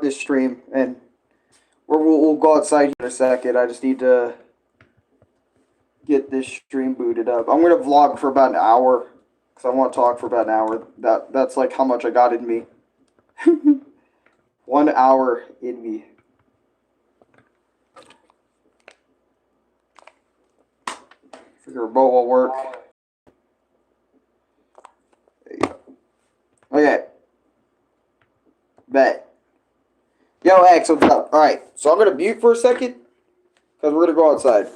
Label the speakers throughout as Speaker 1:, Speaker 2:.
Speaker 1: this stream, and we'll go outside in a second. I just need to get this stream booted up. I'm gonna vlog for about an hour because I want to talk for about an hour. That's like how much I got in me. 1 hour in me. Figure remote will work. There you go. Okay. Bet. Yo, X, what's up? Alright, so I'm gonna mute for a second because we're gonna go outside.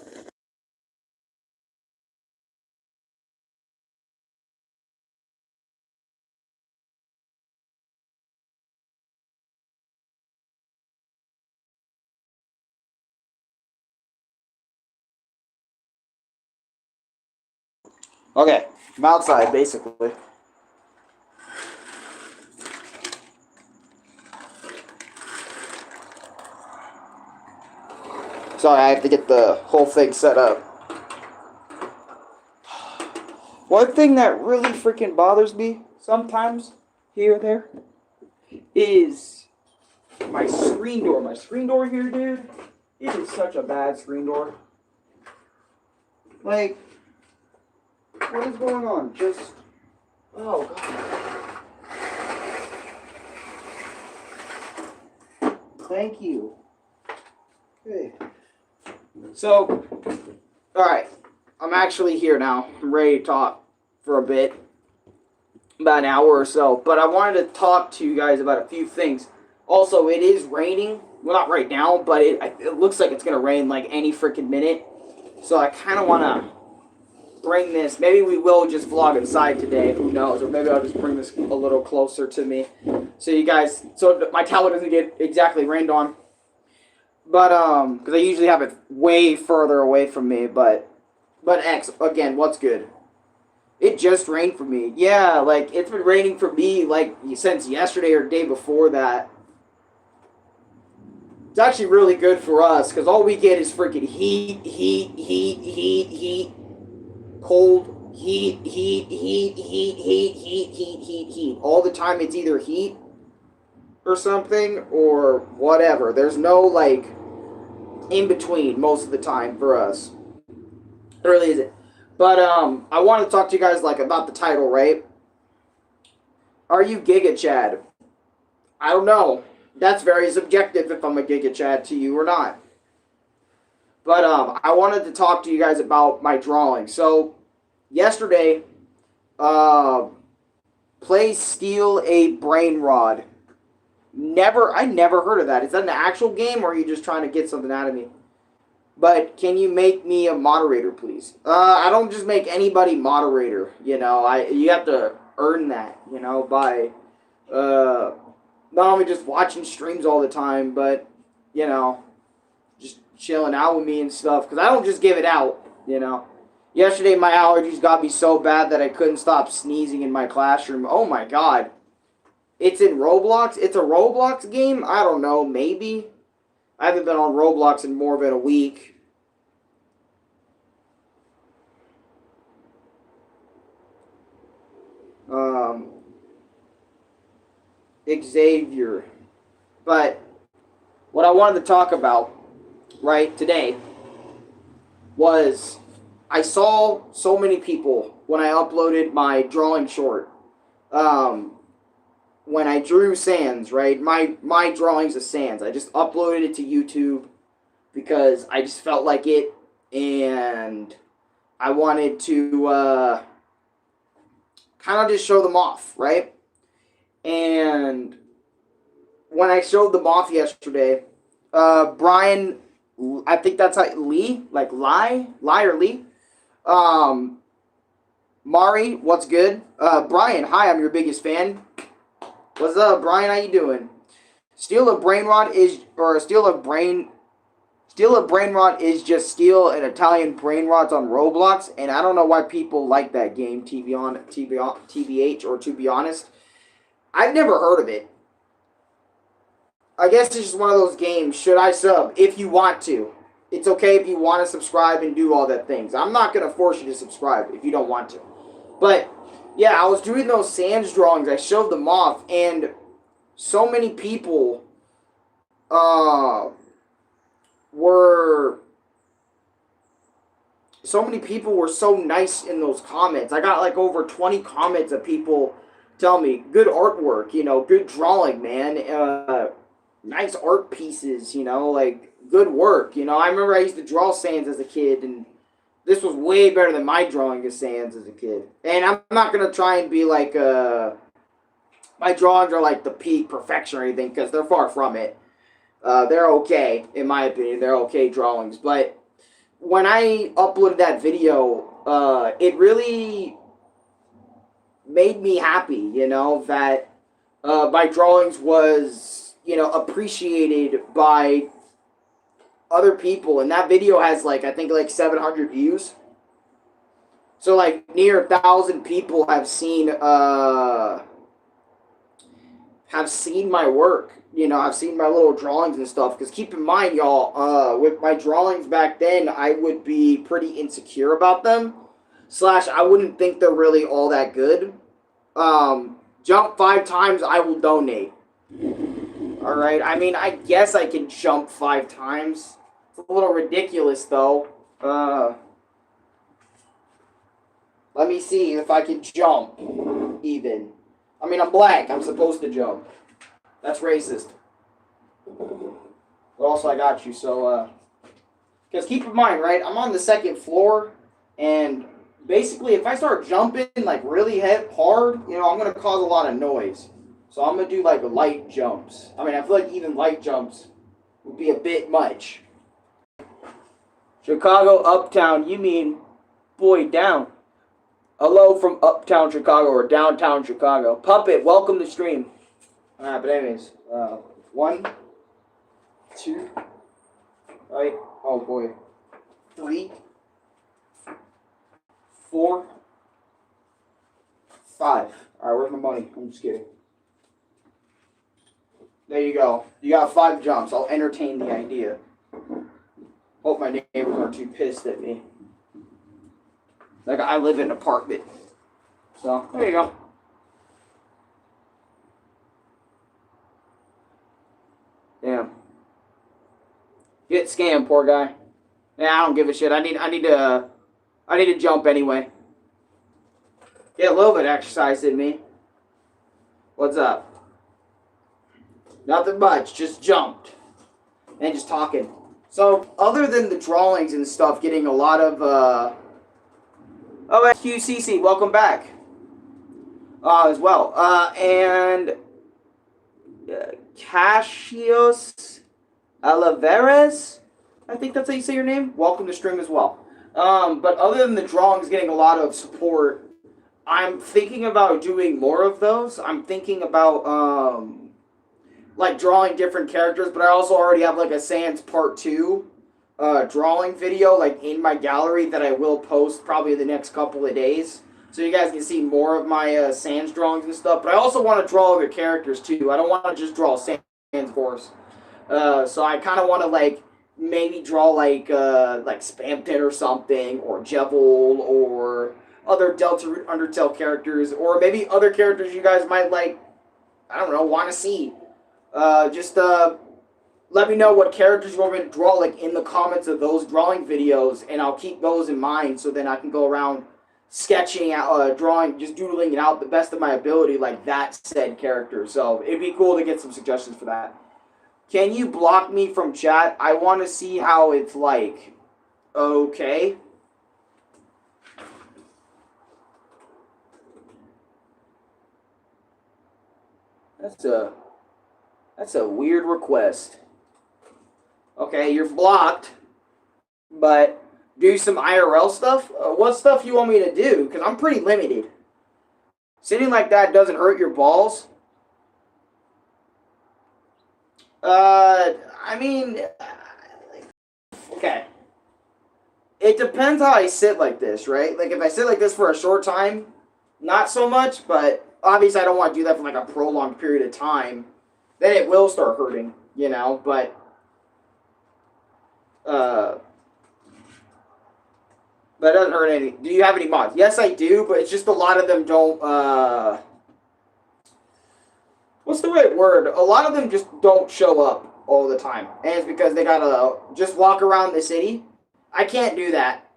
Speaker 1: Okay, I'm outside basically. Sorry, I have to get the whole thing set up. One thing that really freaking bothers me sometimes, here or there, is my screen door. My screen door here, dude, it is such a bad screen door. Like, what is going on? Just, oh God. Thank you. Okay. So, alright. I'm actually here now. I'm ready to talk for a bit. About an hour or so. But I wanted to talk to you guys about a few things. Also, it is raining. Well, not right now, but it looks like it's going to rain like any freaking minute. So I kind of want to bring this. Maybe we will just vlog inside today. Who knows? Or maybe I'll just bring this a little closer to me. So you guys, so my tower doesn't get exactly rained on. But, because I usually have it way further away from me. But X, again, what's good? It just rained for me. Yeah, like, it's been raining for me, like, since yesterday or the day before that. It's actually really good for us, because all we get is freaking heat, cold, heat. All the time it's either heat or something, or whatever. There's no, like, in-between most of the time for us. It really isn't. But, I want to talk to you guys, like, about the title, right? Are you Giga Chad? I don't know. That's very subjective if I'm a Giga Chad to you or not. But, I wanted to talk to you guys about my drawing. So, yesterday, play Steal a Brain Rod. I never heard of that. Is that an actual game, or are you just trying to get something out of me? But can you make me a moderator, please? I don't just make anybody moderator. You know, you have to earn that. You know, by not only just watching streams all the time, but you know, just chilling out with me and stuff. Because I don't just give it out. You know, yesterday my allergies got me so bad that I couldn't stop sneezing in my classroom. Oh my God! It's in Roblox. It's a Roblox game. I don't know. Maybe. I haven't been on Roblox in more than a week. Xavier. But what I wanted to talk about, right, today was I saw so many people when I uploaded my drawing short. When I drew Sans, right? My drawings of Sans. I just uploaded it to YouTube because I just felt like it, and I wanted to kind of just show them off, right? And when I showed them off yesterday, Brian, I think that's how, Lee, like Lie or Lee. Mari, what's good? Brian, hi, I'm your biggest fan. What's up, Brian? How you doing? Steal a brain rod is just steal an Italian brain rods on Roblox, and I don't know why people like that game. TBH, or to be honest, I've never heard of it. I guess it's just one of those games. Should I sub? If you want to. It's okay if you want to subscribe and do all that things. I'm not going to force you to subscribe if you don't want to. But, yeah, I was doing those Sans drawings. I showed them off, and so many people so many people were so nice in those comments. I got like over 20 comments of people tell me good artwork, you know, good drawing, man. Nice art pieces, you know, like good work. You know, I remember I used to draw Sans as a kid, and this was way better than my drawing of Sans as a kid. And I'm not gonna try and be like my drawings are like the peak perfection or anything, because they're far from it. They're okay, in my opinion. They're okay drawings. But when I uploaded that video, it really made me happy, you know, that my drawings was, you know, appreciated by other people. And that video has like, I think like 700 views. So like near 1,000 people have seen my work. You know, I've seen my little drawings and stuff. Because keep in mind, y'all, with my drawings back then, I would be pretty insecure about them. / I wouldn't think they're really all that good. Jump 5 times, I will donate. Alright, I mean, I guess I can jump 5 times. It's a little ridiculous, though. Let me see if I can jump, even. I mean, I'm black. I'm supposed to jump. That's racist. But also, I got you, so, because keep in mind, right, I'm on the 2nd floor, and basically, if I start jumping, like, really hard, you know, I'm going to cause a lot of noise. So I'm going to do, like, light jumps. I mean, I feel like even light jumps would be a bit much. Chicago Uptown, you mean boy down. Hello from Uptown Chicago or Downtown Chicago. Puppet, welcome to stream. Alright, but anyways, 1, 2, right, oh boy, 3, 4, 5. Alright, where's my money? I'm just kidding. There you go. You got 5 jumps. I'll entertain the idea. Hope my neighbors aren't too pissed at me. Like, I live in an apartment. So, there you go. Damn. Get scammed, poor guy. Yeah, I don't give a shit. I need to jump anyway. Get a little bit of exercise in me. What's up? Nothing much. Just jumped. And just talking. So, other than the drawings and stuff, getting a lot of, oh, QCC, welcome back. As well. And Cassius Oliveras, I think that's how you say your name. Welcome to stream as well. But other than the drawings getting a lot of support, I'm thinking about doing more of those. I'm thinking about, like, drawing different characters, but I also already have, like, a Sans Part 2 drawing video, like, in my gallery that I will post probably in the next couple of days. So you guys can see more of my Sans drawings and stuff. But I also want to draw other characters, too. I don't want to just draw Sans, of course. So I kind of want to, like, maybe draw, like spamtom or something, or Jevil, or other Delta Root Undertale characters, or maybe other characters you guys might, like, I don't know, want to see. Just let me know what characters you want me to draw, like, in the comments of those drawing videos, and I'll keep those in mind, so then I can go around sketching out, drawing, just doodling it out the best of my ability, like that said character. So it'd be cool to get some suggestions for that. Can you block me from chat? I want to see how it's like. Okay. That's a weird request. Okay, you're blocked, but do some IRL stuff? What stuff you want me to do? Because I'm pretty limited. Sitting like that doesn't hurt your balls. I mean, okay. It depends how I sit like this, right? Like, if I sit like this for a short time, not so much, but obviously I don't want to do that for, like, a prolonged period of time. Then it will start hurting, you know, but, but it doesn't hurt any. Do you have any mods? Yes, I do, but it's just a lot of them don't, what's the right word? A lot of them just don't show up all the time. And it's because they gotta just walk around the city. I can't do that.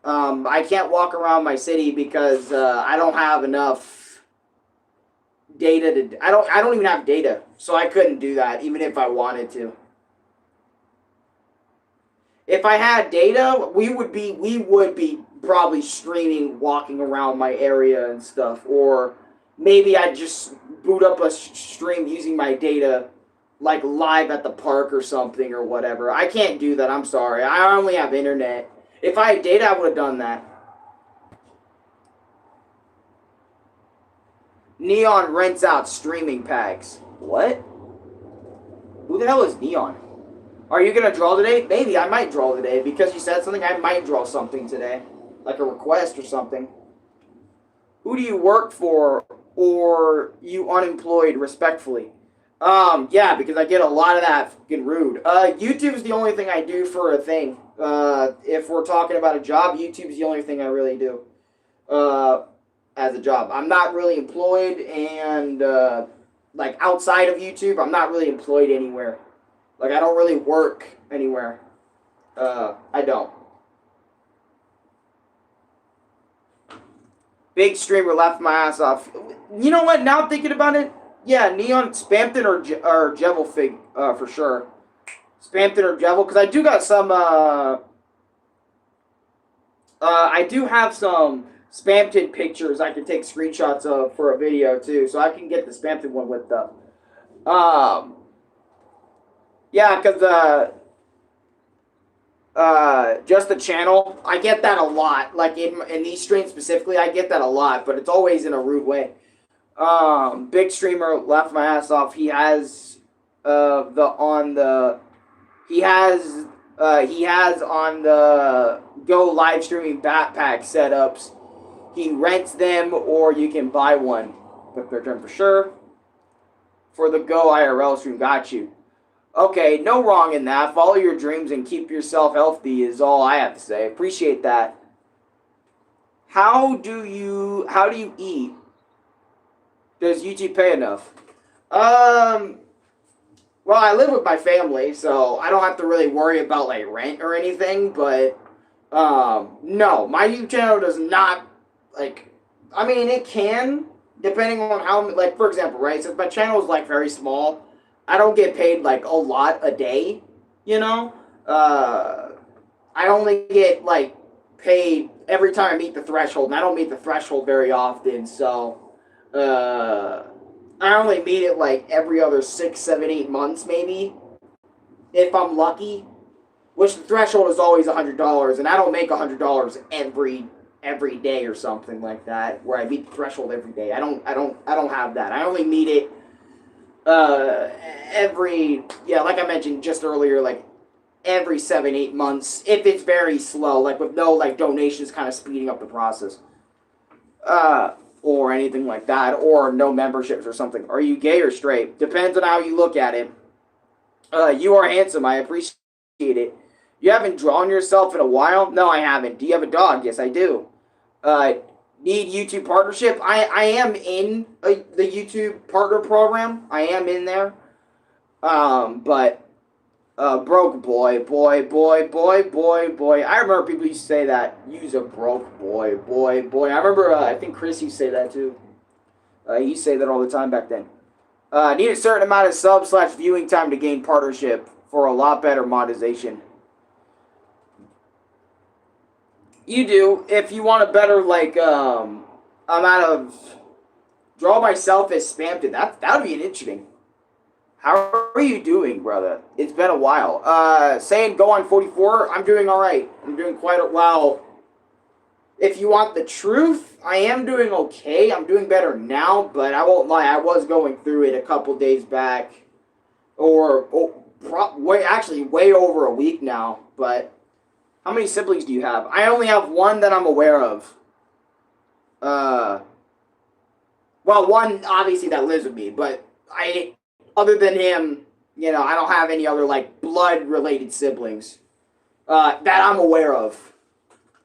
Speaker 1: I can't walk around my city because I don't have enough data to. I don't even have data, so I couldn't do that even if I wanted to. If I had data, we would be probably streaming, walking around my area and stuff, or maybe I'd just boot up a stream using my data, like live at the park or something or whatever. I can't do that. I'm sorry. I only have internet. If I had data, I would have done that. Neon rents out streaming packs. What? Who the hell is Neon? Are you going to draw today? Maybe I might draw today. Because you said something, I might draw something today. Like a request or something. Who do you work for, or you unemployed, respectfully? Yeah, because I get a lot of that fucking rude. YouTube is the only thing I do for a thing. If we're talking about a job, YouTube is the only thing I really do. As a job. I'm not really employed, and, like, outside of YouTube, I'm not really employed anywhere. Like, I don't really work anywhere. I don't. Big streamer left my ass off. You know what? Now I'm thinking about it. Yeah, Neon, Spamton or Jevil Fig, for sure. Spamton or Jevil, because I do got some, I do have some Spamton pictures I can take screenshots of for a video, too. So I can get the Spamton one with the, yeah, because, just the channel, I get that a lot. Like, in these streams specifically, I get that a lot, but it's always in a rude way. Big streamer left my ass off. He has, he has on the Go live streaming backpack setups. He rents them, or you can buy one. Quick return for sure. For the Go IRL stream, got you. Okay, no wrong in that. Follow your dreams and keep yourself healthy is all I have to say. Appreciate that. How do you eat? Does YouTube pay enough? Well, I live with my family, so I don't have to really worry about, like, rent or anything, but, no, my YouTube channel does not, like, I mean, it can, depending on how, like, for example, right, since my channel is, like, very small, I don't get paid, like, a lot a day, you know? I only get, like, paid every time I meet the threshold, and I don't meet the threshold very often, so, I only meet it, like, every other 6, 7, 8 months, maybe, if I'm lucky, which the threshold is always $100, and I don't make $100 every day or something like that, where I meet the threshold every day. I don't have that. I only meet it, like I mentioned just earlier, like, every 7, 8 months, if it's very slow, like, with no, like, donations kind of speeding up the process, or anything like that, or no memberships or something. Are you gay or straight? Depends on how you look at it. You are handsome. I appreciate it. You haven't drawn yourself in a while? No, I haven't. Do you have a dog? Yes, I do. Need YouTube partnership? I am in the YouTube partner program. I am in there. But broke boy. I remember people used to say that. Use a broke boy. I remember, I think Chris used to say that too. He used to say that all the time back then. Need a certain amount of sub/viewing time to gain partnership for a lot better monetization. You do. If you want a better, like, amount of... Draw myself as Spamton. That would be interesting. How are you doing, brother? It's been a while. Saying go on 44, I'm doing alright. I'm doing quite well. If you want the truth, I am doing okay. I'm doing better now, but I won't lie. I was going through it a couple days back. Actually, way over a week now. But how many siblings do you have? I only have one that I'm aware of. Well, one, obviously, that lives with me, but other than him, you know, I don't have any other, like, blood-related siblings that I'm aware of.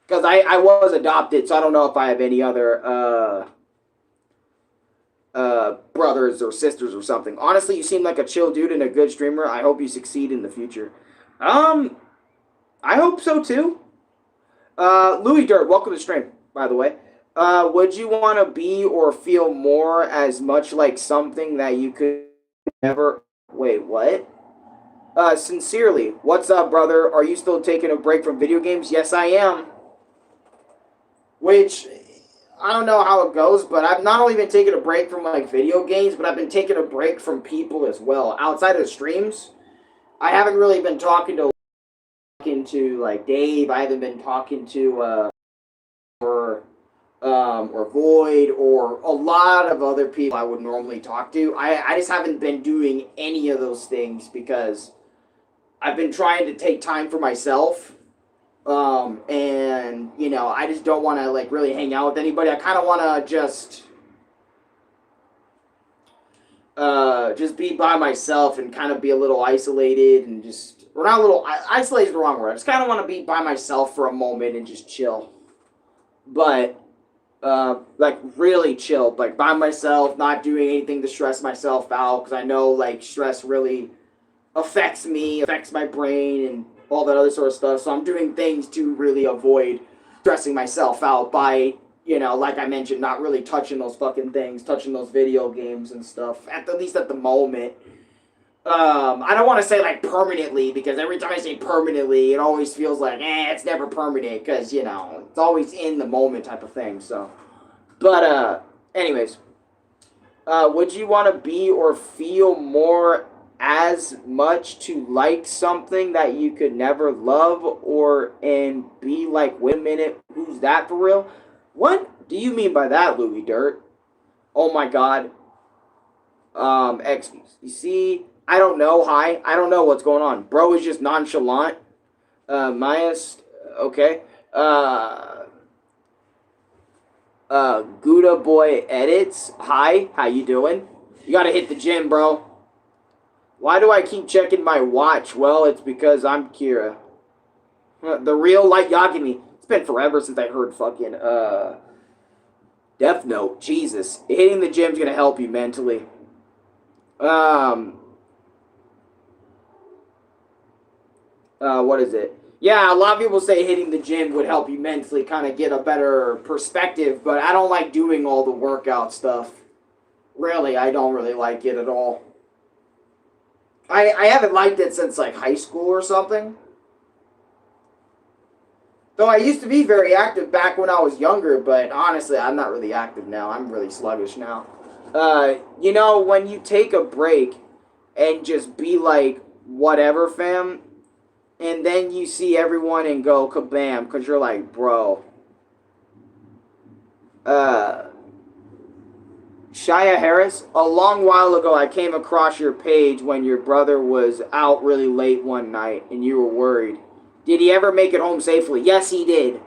Speaker 1: Because I was adopted, so I don't know if I have any other brothers or sisters or something. Honestly, you seem like a chill dude and a good streamer. I hope you succeed in the future. I hope so, too. Louis Dirt, welcome to stream, by the way. Would you want to be or feel more as much like something that you could never... Wait, what? Sincerely, what's up, brother? Are you still taking a break from video games? Yes, I am. Which, I don't know how it goes, but I've not only been taking a break from, like, video games, but I've been taking a break from people as well. Outside of streams, I haven't really been talking to like Dave. I haven't been talking to or Void or a lot of other people I would normally talk to. I just haven't been doing any of those things because I've been trying to take time for myself. And you know, I just don't want to like really hang out with anybody. I kind of want to just be by myself and kind of be a little isolated and just, or not a little, isolated is the wrong word. I just kind of want to be by myself for a moment and just chill. But, like, really chill. Like, by myself, not doing anything to stress myself out. Because I know, like, stress really affects me, affects my brain, and all that other sort of stuff. So I'm doing things to really avoid stressing myself out by, you know, like I mentioned, not really touching those fucking things, touching those video games and stuff, at least at the moment. I don't want to say, like, permanently, because every time I say permanently, it always feels like, it's never permanent, because, you know, it's always in the moment type of thing, so. But, anyways, would you want to be or feel more as much to like something that you could never love, or, and be like, wait a minute, who's that for real? What do you mean by that, Louis Dirt? Oh my god. Excuse. You see, I don't know. Hi. I don't know what's going on. Bro is just nonchalant. Myas. Okay. Gouda Boy Edits. Hi. How you doing? You gotta hit the gym, bro. Why do I keep checking my watch? Well, it's because I'm Kira. The real Light Yagami. It's been forever since I heard fucking, Death Note. Jesus. Hitting the gym's gonna help you mentally. What is it? Yeah, a lot of people say hitting the gym would help you mentally kind of get a better perspective, but I don't like doing all the workout stuff. Really, I don't really like it at all. I haven't liked it since, like, high school or something. Though I used to be very active back when I was younger, but honestly, I'm not really active now. I'm really sluggish now. You know, when you take a break and just be like, whatever, fam, and then you see everyone and go kabam, because you're like, bro. Shia Harris, a long while ago, I came across your page when your brother was out really late one night and you were worried. Did he ever make it home safely? Yes, he did.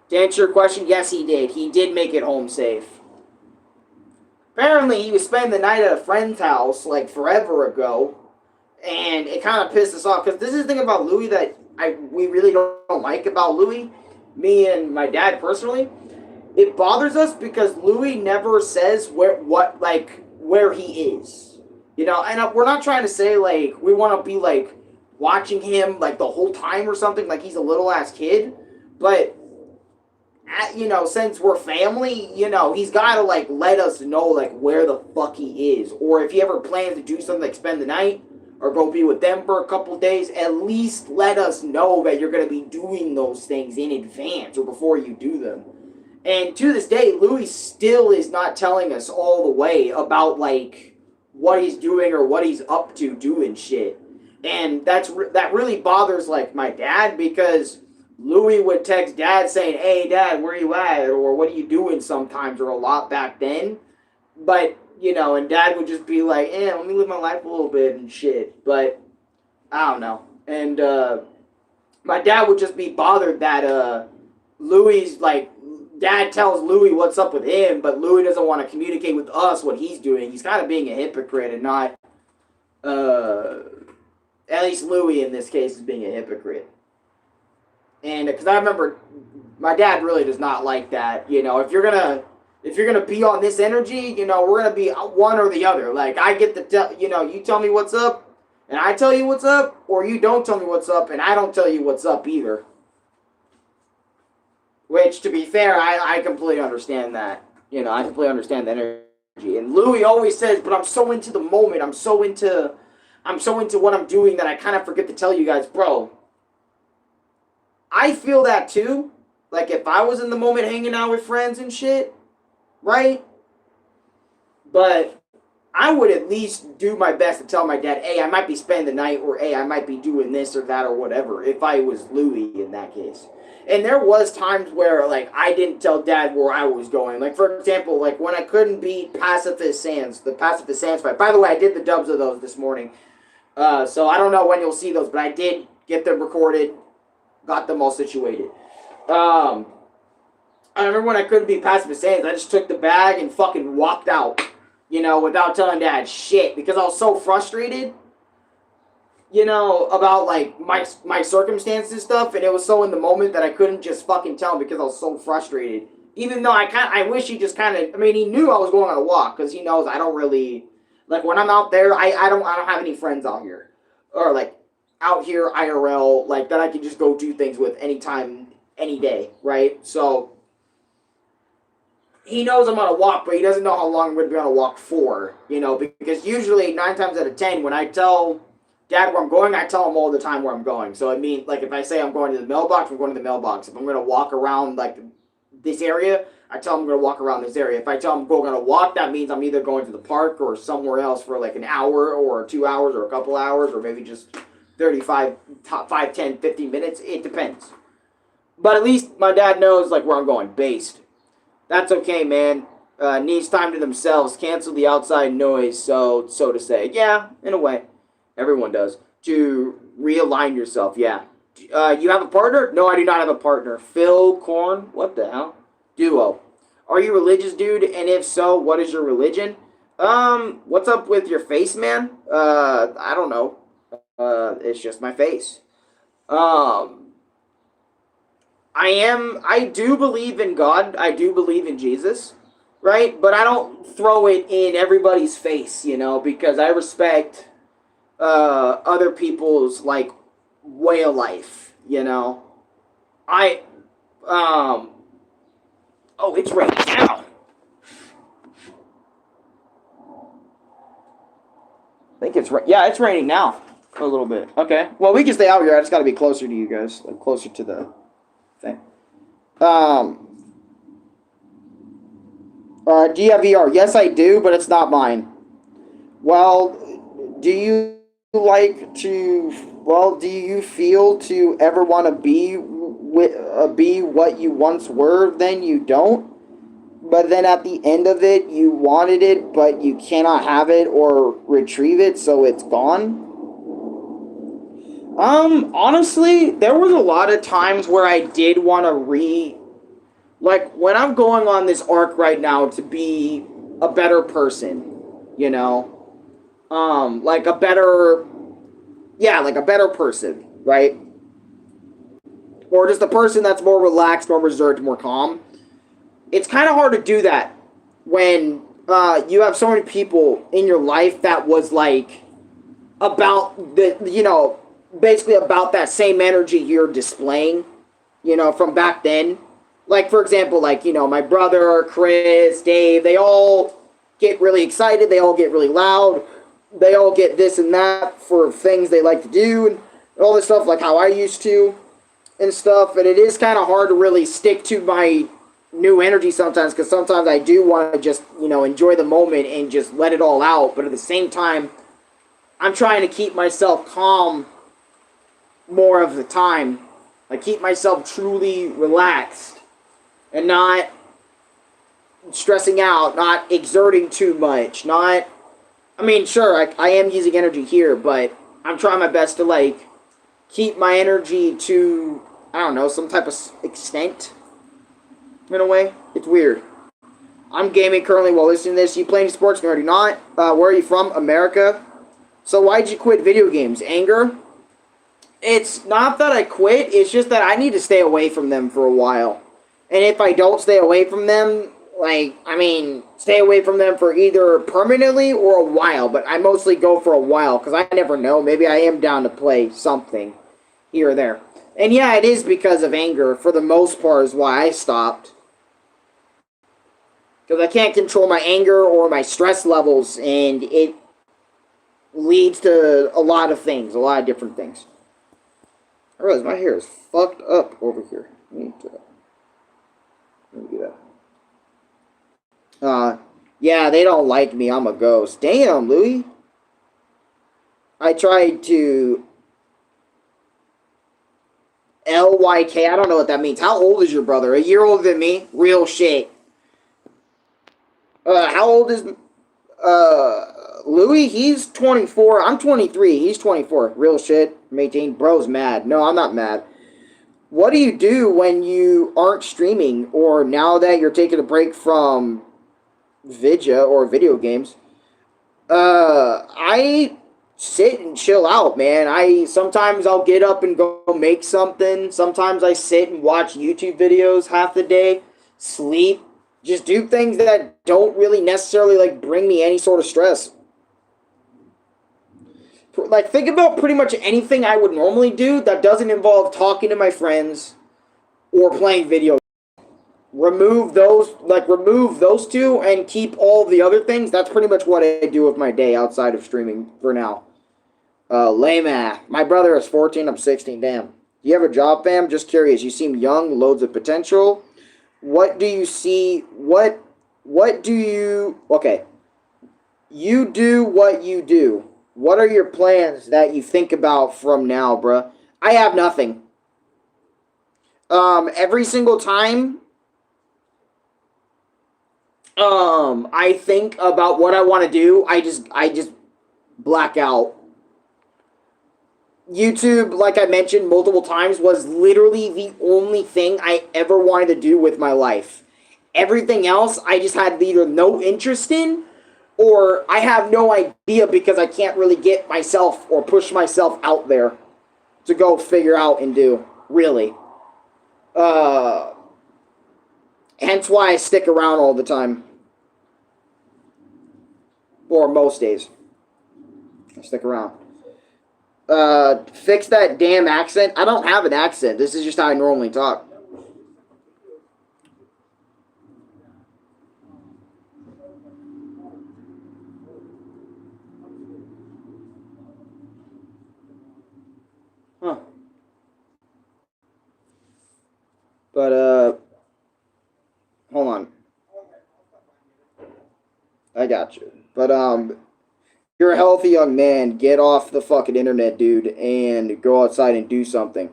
Speaker 1: To answer your question, yes, he did. He did make it home safe. Apparently, he was spending the night at a friend's house, like, forever ago. And it kind of pissed us off. Because this is the thing about Louis that we really don't like about Louis. Me and my dad, personally. It bothers us because Louis never says where he is. You know, and we're not trying to say, like, we want to be, like, watching him, like, the whole time or something, like he's a little-ass kid. But, you know, since we're family, you know, he's got to, like, let us know, like, where the fuck he is. Or if he ever plans to do something, like, spend the night, or go be with them for a couple days, at least let us know that you're going to be doing those things in advance or before you do them. And to this day, Louis still is not telling us all the way about, like, what he's doing or what he's up to doing shit. And that really bothers, like, my dad, because Louis would text Dad saying, hey, Dad, where you at? Or what are you doing sometimes, or a lot back then. But, you know, and Dad would just be like, let me live my life a little bit and shit. But, I don't know. And, my dad would just be bothered that, Louis, like, Dad tells Louis what's up with him, but Louis doesn't want to communicate with us what he's doing. He's kind of being a hypocrite and not, at least Louis in this case is being a hypocrite. And because I remember my dad really does not like that. You know, if you're gonna be on this energy, you know, we're gonna be one or the other. Like, I get to tell, you know, you tell me what's up and I tell you what's up, or you don't tell me what's up and I don't tell you what's up either. Which, to be fair, I completely understand that. You know, I completely understand the energy. And Louis always says, but I'm so into the moment. I'm so into what I'm doing that I kind of forget to tell you guys, bro. I feel that too. Like, if I was in the moment hanging out with friends and shit, right? But I would at least do my best to tell my dad, hey, I might be spending the night, or hey, I might be doing this or that or whatever, if I was Louis in that case. And there was times where, like, I didn't tell Dad where I was going. Like, for example, like, when I couldn't beat Pacifist Sands, the Pacifist Sands fight. By the way, I did the dubs of those this morning. So I don't know when you'll see those, but I did get them recorded, got them all situated. I remember when I couldn't beat Pacifist Sands, I just took the bag and fucking walked out, you know, without telling Dad shit, because I was so frustrated, you know, about, like, my circumstances and stuff, and it was so in the moment that I couldn't just fucking tell him because I was so frustrated. Even though I wish he just kind of, I mean, he knew I was going on a walk, because he knows I don't really, like, when I'm out there, I don't have any friends out here, or, like, out here IRL, like, that I can just go do things with anytime, any day, right? So he knows I'm on a walk, but he doesn't know how long I'm going to be on a walk for, you know, because usually 9 times out of 10, when I tell Dad where I'm going, I tell him all the time where I'm going. So I mean, like, if I say I'm going to the mailbox, I'm going to the mailbox. If I'm going to walk around, like, this area, I tell him I'm going to walk around this area. If I tell him I'm going to walk, that means I'm either going to the park or somewhere else for, like, an hour or 2 hours or a couple hours or maybe just 35, 5, 10, 15 minutes. It depends. But at least my dad knows, like, where I'm going, based. That's okay, man. Needs time to themselves. Cancel the outside noise, so to say. Yeah, in a way. Everyone does. To realign yourself, yeah. You have a partner? No, I do not have a partner. Phil Korn? What the hell? Duo. Are you religious, dude? And if so, what is your religion? What's up with your face, man? I don't know. It's just my face. I do believe in God. I do believe in Jesus, right? But I don't throw it in everybody's face, you know, because I respect other people's, like, way of life, you know. Oh, it's raining now. I think it's yeah, it's raining now a little bit. Okay, well, we can stay out here. I just got to be closer to you guys, like closer to the thing. Do you have VR? Yes, I do, but it's not mine. Well, do you feel to ever want to be what you once were? Then you don't. But then at the end of it, you wanted it, but you cannot have it or retrieve it, so it's gone. Honestly, there was a lot of times where I did want to like, when I'm going on this arc right now to be a better person, you know, like a better person, right? Or just a person that's more relaxed, more reserved, more calm. It's kind of hard to do that when you have so many people in your life that was, like, about the, you know, basically about that same energy you're displaying, you know, from back then. Like, for example, like, you know, my brother, Chris, Dave, they all get really excited, they all get really loud, they all get this and that for things they like to do, and all this stuff, like how I used to, and stuff, and it is kind of hard to really stick to my new energy sometimes, because sometimes I do want to just, you know, enjoy the moment and just let it all out, but at the same time, I'm trying to keep myself calm more of the time. I keep myself truly relaxed and not stressing out, not exerting too much, not, I mean, sure, I am using energy here, but I'm trying my best to, like, keep my energy to, I don't know, some type of extent, in a way. It's weird. I'm gaming currently while listening to this. You play any sports? No, I do not. Where are you from? America. So why'd you quit video games? Anger? It's not that I quit, it's just that I need to stay away from them for a while. And if I don't stay away from them, like, I mean, stay away from them for either permanently or a while, but I mostly go for a while, because I never know, maybe I am down to play something here or there. And yeah, it is because of anger, for the most part, is why I stopped. Because I can't control my anger or my stress levels, and it leads to a lot of things, a lot of different things. I realize my hair is fucked up over here. Let me do that. Yeah, they don't like me. I'm a ghost. Damn, Louis. I tried to LYK. I don't know what that means. How old is your brother? A year older than me? Real shit. How old is Louis? He's 24. I'm 23. He's 24. Real shit. I'm 18. Bro's mad. No, I'm not mad. What do you do when you aren't streaming, or now that you're taking a break from Vidya or video games? I sit and chill out, man. Sometimes I'll get up and go make something. Sometimes I sit and watch YouTube videos half the day, sleep, just do things that don't really necessarily like bring me any sort of stress. Like, think about pretty much anything I would normally do that doesn't involve talking to my friends or playing video. Remove those two and keep all the other things. That's pretty much what I do with my day outside of streaming for now. Lame ass. My brother is 14, I'm 16, damn. Do you have a job, fam? Just curious. You seem young, loads of potential. What do you see? What do you... Okay. You do what you do. What are your plans that you think about from now, bruh? I have nothing. Every single time I think about what I want to do, I just black out. YouTube, like I mentioned multiple times, was literally the only thing I ever wanted to do with my life. Everything else, I just had either no interest in, or I have no idea because I can't really get myself or push myself out there to go figure out and do, really. Hence why I stick around all the time. Or most days. I stick around. Fix that damn accent. I don't have an accent. This is just how I normally talk. Huh. But, hold on. I got you. But, you're a healthy young man. Get off the fucking internet, dude, and go outside and do something.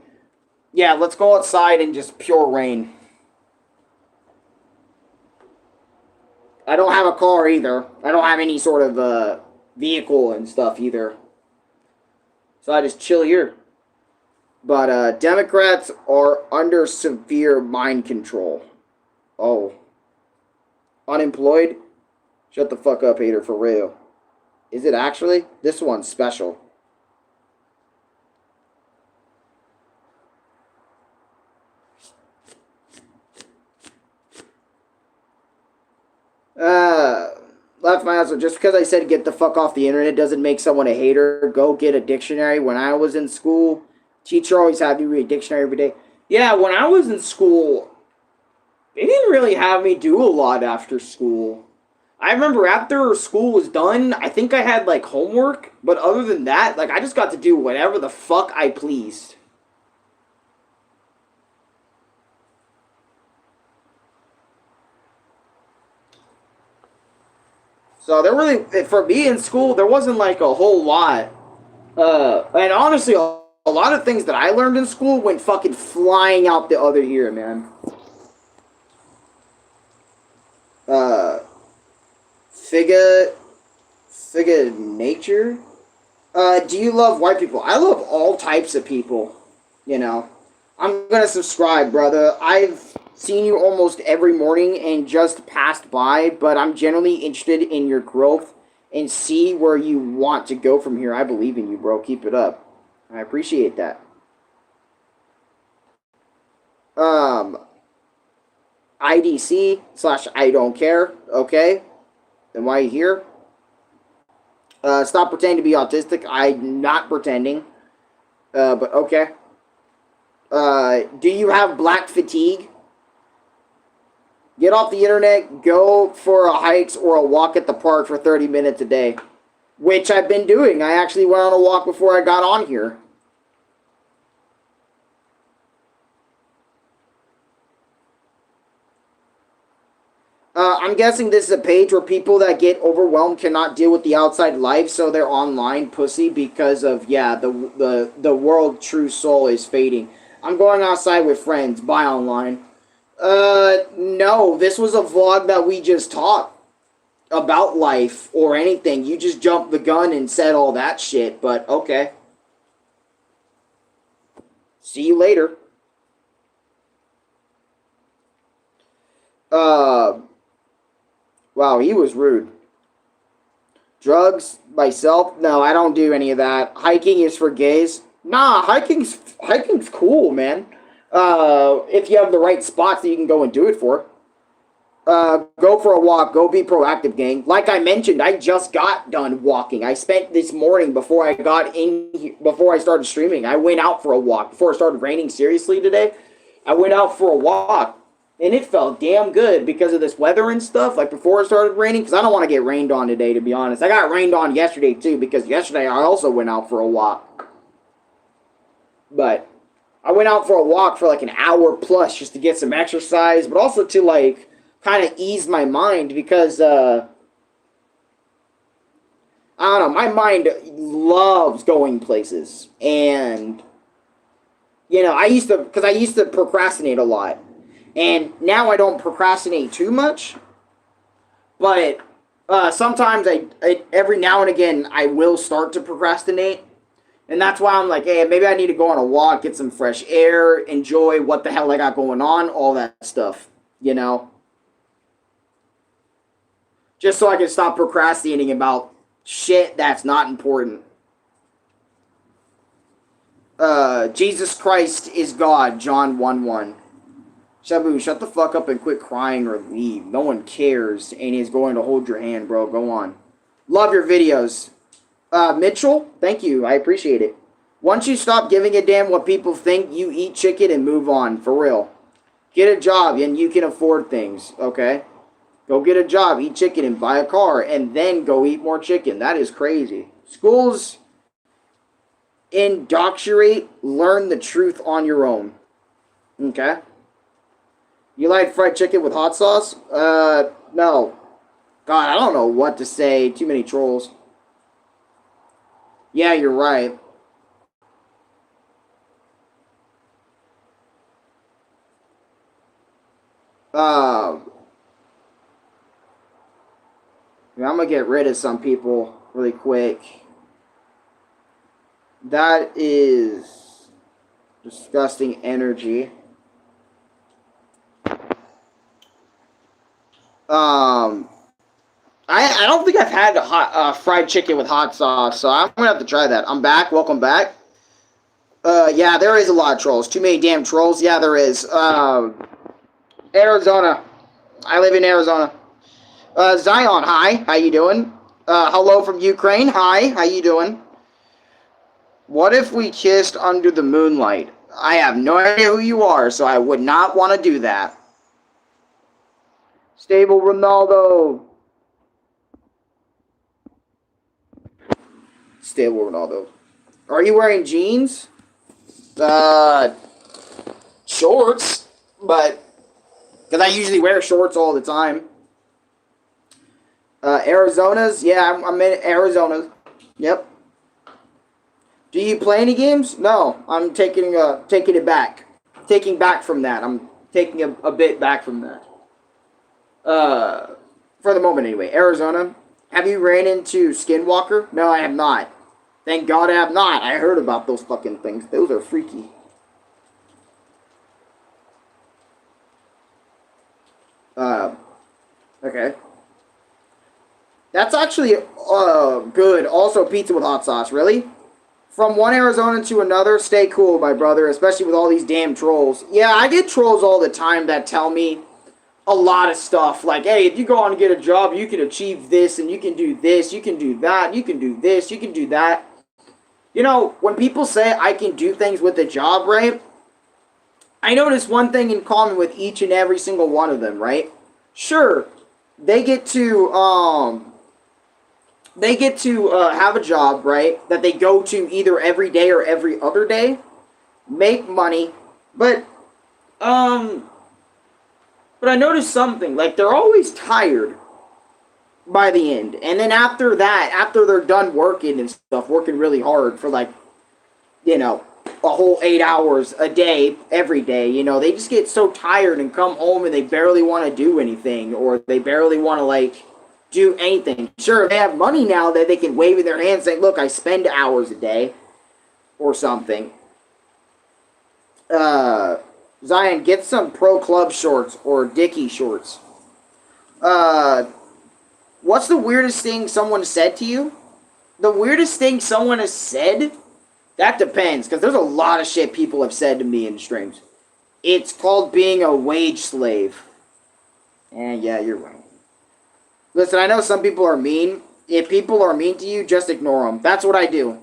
Speaker 1: Yeah, let's go outside and just pure rain. I don't have a car either. I don't have any sort of, vehicle and stuff either. So I just chill here. But, Democrats are under severe mind control. Oh. Unemployed? Shut the fuck up, hater, for real. Is it actually? This one's special. Left my answer. Just because I said get the fuck off the internet doesn't make someone a hater. Go get a dictionary. When I was in school, teacher always had me read a dictionary every day. Yeah, when I was in school, they didn't really have me do a lot after school. I remember after school was done, I think I had, like, homework. But other than that, like, I just got to do whatever the fuck I pleased. So there really, for me in school, there wasn't, like, a whole lot. And honestly, a lot of things that I learned in school went fucking flying out the other year, man. Figure nature? Do you love white people? I love all types of people, you know. I'm gonna subscribe, brother. I've seen you almost every morning and just passed by, but I'm generally interested in your growth and see where you want to go from here. I believe in you, bro. Keep it up. I appreciate that. IDC / I don't care. Okay. Then why are you here? Stop pretending to be autistic. I'm not pretending. But okay. Do you have black fatigue? Get off the internet, go for a hikes or a walk at the park for 30 minutes a day. Which I've been doing. I actually went on a walk before I got on here. I'm guessing this is a page where people that get overwhelmed cannot deal with the outside life, so they're online pussy because of, yeah, the world true soul is fading. I'm going outside with friends. Bye online. No, this was a vlog that we just talked about life or anything. You just jumped the gun and said all that shit, but okay. See you later. Wow, he was rude. Drugs, myself? No, I don't do any of that. Hiking is for gays. Nah, hiking's cool, man. If you have the right spots that you can go and do it for. Go for a walk. Go be proactive, gang. Like I mentioned, I just got done walking. I spent this morning before I got in, before I started streaming. I went out for a walk. Before it started raining seriously today, I went out for a walk. And it felt damn good because of this weather and stuff, like before it started raining, because I don't want to get rained on today, to be honest. I got rained on yesterday, too, because yesterday I also went out for a walk. But I went out for a walk for like an hour plus just to get some exercise, but also to, like, kind of ease my mind because, I don't know, my mind loves going places. And, you know, I used to procrastinate a lot. And now I don't procrastinate too much, but sometimes every now and again I will start to procrastinate, and that's why I'm like, hey, maybe I need to go on a walk, get some fresh air, enjoy what the hell I got going on, all that stuff, you know, just so I can stop procrastinating about shit that's not important. Jesus Christ is God, John 1:1. Shabu, shut the fuck up and quit crying or leave. No one cares and is going to hold your hand, bro. Go on. Love your videos. Mitchell, thank you. I appreciate it. Once you stop giving a damn what people think, you eat chicken and move on. For real. Get a job and you can afford things, okay? Go get a job, eat chicken, and buy a car, and then go eat more chicken. That is crazy. Schools indoctrinate, learn the truth on your own. Okay? You like fried chicken with hot sauce? No. God, I don't know what to say. Too many trolls. Yeah, you're right. I'm gonna get rid of some people really quick. That is disgusting energy. I don't think I've had fried chicken with hot sauce, so I'm gonna have to try that. I'm back. Welcome back. Yeah, there is a lot of trolls. Too many damn trolls. Yeah, there is. Arizona. I live in Arizona. Zion, hi. How you doing? Hello from Ukraine. Hi. How you doing? What if we kissed under the moonlight? I have no idea who you are, so I would not want to do that. Stable Ronaldo. Stable Ronaldo. Are you wearing jeans? Shorts, but because I usually wear shorts all the time. Arizona's, yeah, I'm in Arizona. Yep. Do you play any games? No, I'm taking it back. Taking back from that. I'm taking a bit back from that. For the moment anyway. Arizona. Have you ran into Skinwalker? No, I have not. Thank God I have not. I heard about those fucking things. Those are freaky. Okay. That's actually, good. Also, pizza with hot sauce. Really? From one Arizona to another, stay cool, my brother, especially with all these damn trolls. Yeah, I get trolls all the time that tell me a lot of stuff. Like, hey, if you go on and get a job, you can achieve this, and you can do this, you can do that, you can do this, you can do that. You know, when people say I can do things with a job, right? I notice one thing in common with each and every single one of them, right? Sure, they get to have a job, right? That they go to either every day or every other day, make money, but I noticed something, like they're always tired by the end. And then after that, after they're done working and stuff, working really hard for like, you know, a whole 8 hours a day, every day, you know, they just get so tired and come home and they barely want to do anything, or they barely want to like do anything. Sure, they have money now that they can wave in their hands saying, look, I spend hours a day or something. Zion, get some pro club shorts or Dickie shorts. What's the weirdest thing someone said to you? The weirdest thing someone has said? That depends, because there's a lot of shit people have said to me in streams. It's called being a wage slave. And yeah, you're right. Listen, I know some people are mean. If people are mean to you, just ignore them. That's what I do.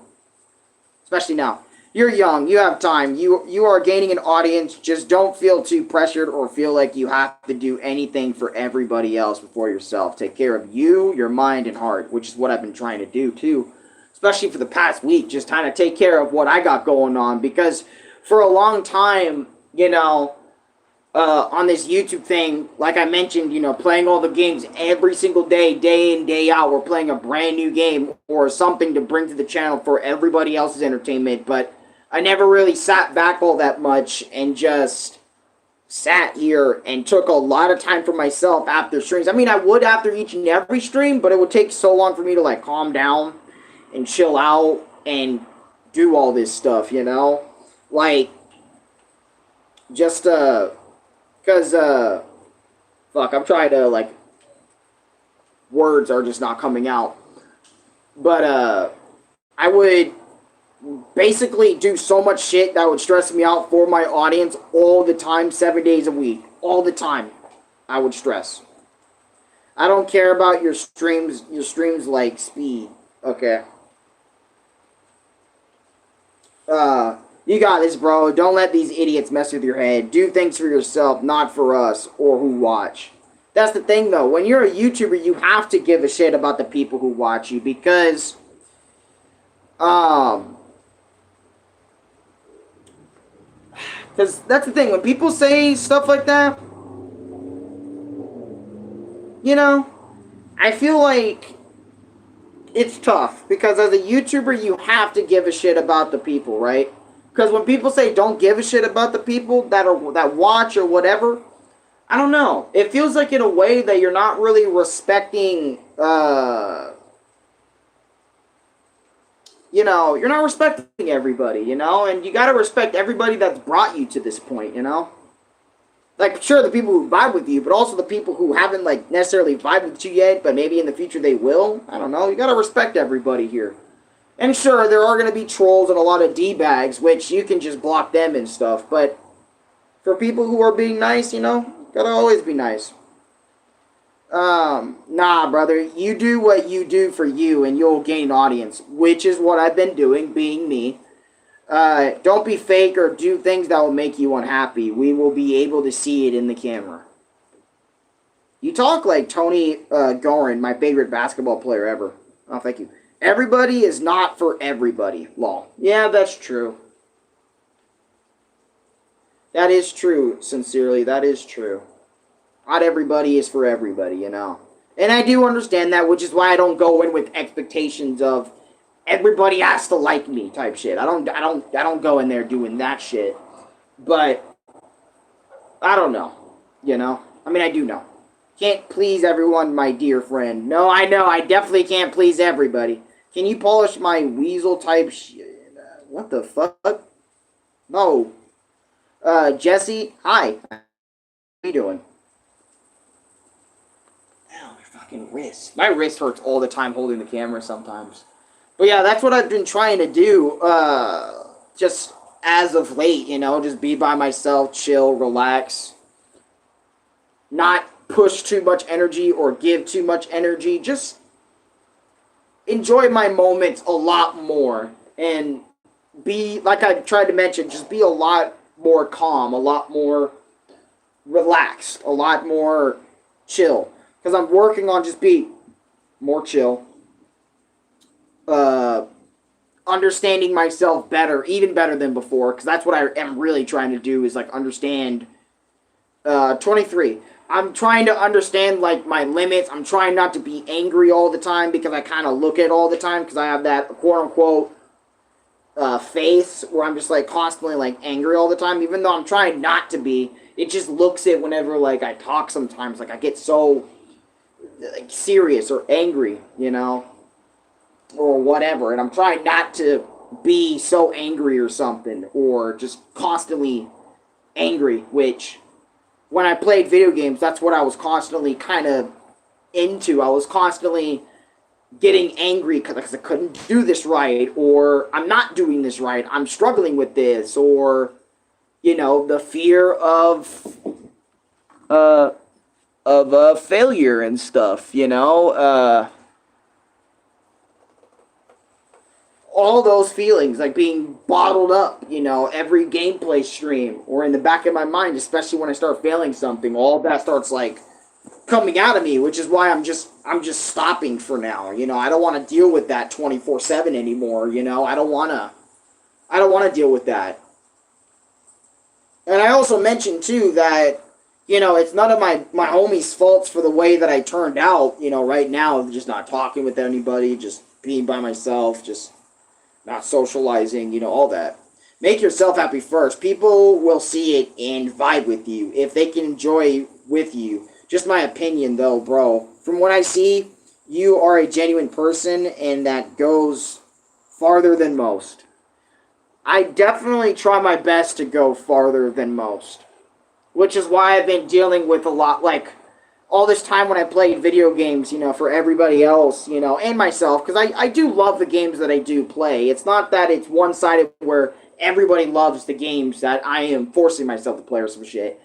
Speaker 1: Especially now. You're young. You have time. You are gaining an audience. Just don't feel too pressured or feel like you have to do anything for everybody else before yourself. Take care of you, your mind, and heart, which is what I've been trying to do, too. Especially for the past week. Just trying to take care of what I got going on. Because for a long time, you know, on this YouTube thing, like I mentioned, you know, playing all the games every single day, day in, day out. We're playing a brand new game or something to bring to the channel for everybody else's entertainment. But I never really sat back all that much and just sat here and took a lot of time for myself after streams. I mean, I would after each and every stream, but it would take so long for me to, like, calm down and chill out and do all this stuff, you know? Like, just, because, fuck, I'm trying to, like, words are just not coming out. But, I would basically do so much shit that would stress me out for my audience all the time, 7 days a week. All the time, I would stress. I don't care about your streams like speed, okay? You got this, bro. Don't let these idiots mess with your head. Do things for yourself, not for us or who watch. That's the thing, though. When you're a YouTuber, you have to give a shit about the people who watch you because, because that's the thing. When people say stuff like that, you know, I feel like it's tough. Because as a YouTuber, you have to give a shit about the people, right? Because when people say don't give a shit about the people that watch or whatever, I don't know. It feels like in a way that you're not really respecting, you know, you're not respecting everybody, you know? And you gotta respect everybody that's brought you to this point, you know? Like, sure, the people who vibe with you, but also the people who haven't, like, necessarily vibed with you yet, but maybe in the future they will. I don't know. You gotta respect everybody here. And sure, there are going to be trolls and a lot of D-bags, which you can just block them and stuff. But for people who are being nice, you know, gotta always be nice. Nah, brother, you do what you do for you and you'll gain an audience, which is what I've been doing, being me. Don't be fake or do things that will make you unhappy. We will be able to see it in the camera. You talk like Tony Gorin, my favorite basketball player ever. Oh, thank you. Everybody is not for everybody. Lol. Yeah, that's true. That is true, sincerely. That is true. Not everybody is for everybody, you know. And I do understand that, which is why I don't go in with expectations of everybody has to like me type shit. I don't go in there doing that shit. But I don't know, you know. I mean, I do know. Can't please everyone, my dear friend. No, I know. I definitely can't please everybody. Can you polish my weasel type shit? What the fuck? No. Jesse, hi. How you doing? Ow, my fucking wrist. My wrist hurts all the time holding the camera sometimes. But yeah, that's what I've been trying to do. Just as of late, you know, just be by myself, chill, relax. Not push too much energy or give too much energy. Just enjoy my moments a lot more and be, like I tried to mention, just be a lot more calm, a lot more relaxed, a lot more chill. Because I'm working on just being more chill. Understanding myself better, even better than before. Because that's what I am really trying to do is like understand. 23. I'm trying to understand like my limits. I'm trying not to be angry all the time because I kind of look at it all the time because I have that quote unquote face where I'm just like constantly like angry all the time, even though I'm trying not to be. It just looks it whenever like I talk sometimes. Like I get so like serious or angry, you know, or whatever, and I'm trying not to be so angry or something, or just constantly angry, which when I played video games, that's what I was constantly kind of into. I was constantly getting angry because I couldn't do this right, or I'm not doing this right, I'm struggling with this, or, you know, the fear of failure and stuff, you know, all those feelings, like being bottled up, you know, every gameplay stream, or in the back of my mind, especially when I start failing something, all that starts, like, coming out of me, which is why I'm just stopping for now, you know. I don't want to deal with that 24/7 anymore, you know. I don't want to deal with that. And I also mentioned, too, that, you know, it's none of my homies' faults for the way that I turned out, you know, right now, just not talking with anybody, just being by myself, just not socializing, you know, all that. Make yourself happy first. People will see it and vibe with you if they can enjoy with you. Just my opinion, though, bro. From what I see, you are a genuine person, and that goes farther than most. I definitely try my best to go farther than most, which is why I've been dealing with a lot, like, all this time when I played video games, you know, for everybody else, you know, and myself, because I do love the games that I do play. It's not that it's one-sided where everybody loves the games that I am forcing myself to play or some shit.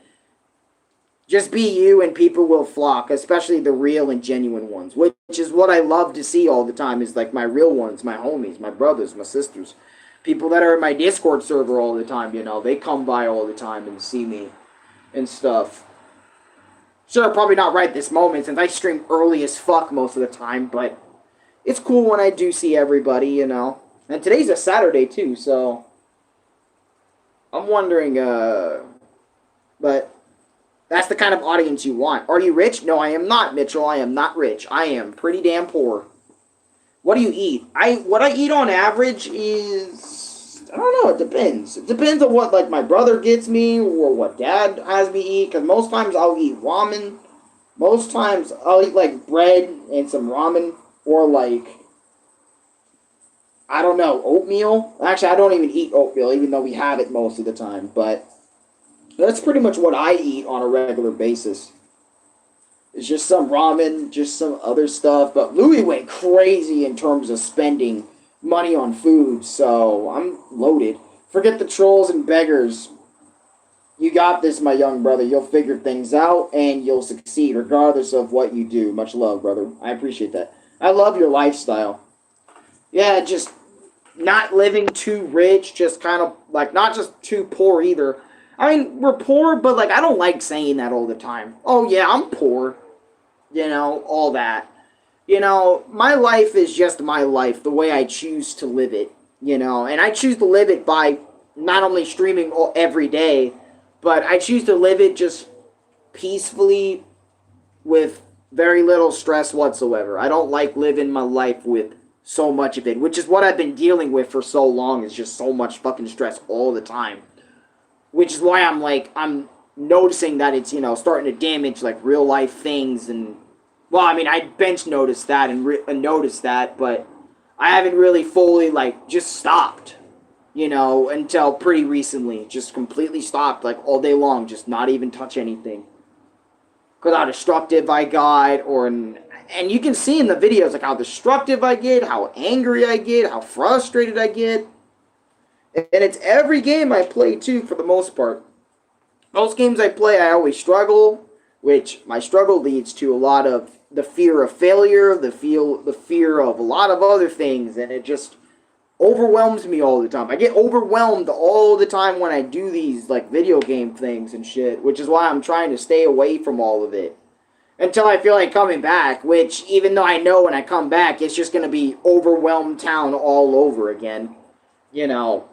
Speaker 1: Just be you and people will flock, especially the real and genuine ones, which is what I love to see all the time, is like my real ones, my homies, my brothers, my sisters. People that are in my Discord server all the time, you know, they come by all the time and see me and stuff. Sure, probably not right this moment since I stream early as fuck most of the time, but it's cool when I do see everybody, you know. And today's a Saturday too, so I'm wondering, but that's the kind of audience you want. Are you rich? No, I am not, Mitchell. I am not rich. I am pretty damn poor. What do you eat? What I eat on average is, I don't know, it depends. It depends on what, like, my brother gets me or what dad has me eat, because most times I'll eat ramen. Most times I'll eat, like, bread and some ramen, or, like, I don't know, oatmeal. Actually, I don't even eat oatmeal, even though we have it most of the time, but that's pretty much what I eat on a regular basis. It's just some ramen, just some other stuff. But Louis went crazy in terms of spending money on food, so I'm loaded. Forget the trolls and beggars. You got this, my young brother. You'll figure things out, and you'll succeed, regardless of what you do. Much love, brother. I appreciate that. I love your lifestyle. Yeah, just not living too rich, just kind of, like, not just too poor either. I mean, we're poor, but, like, I don't like saying that all the time. Oh, yeah, I'm poor. You know, all that. You know, my life is just my life, the way I choose to live it, you know. And I choose to live it by not only streaming every day, but I choose to live it just peacefully with very little stress whatsoever. I don't like living my life with so much of it, which is what I've been dealing with for so long, is just so much fucking stress all the time. Which is why I'm noticing that it's, you know, starting to damage, like, real life things. And, well, I mean, I bench noticed that and noticed that, but I haven't really fully, like, just stopped, you know, until pretty recently. Just completely stopped, like, all day long, just not even touch anything. Because how destructive I got, and you can see in the videos, like, how destructive I get, how angry I get, how frustrated I get. And it's every game I play, too, for the most part. Most games I play, I always struggle, which my struggle leads to a lot of the fear of failure, the fear of a lot of other things, and it just overwhelms me all the time. I get overwhelmed all the time when I do these like video game things and shit, which is why I'm trying to stay away from all of it until I feel like coming back, which even though I know when I come back it's just going to be overwhelmed town all over again. You know,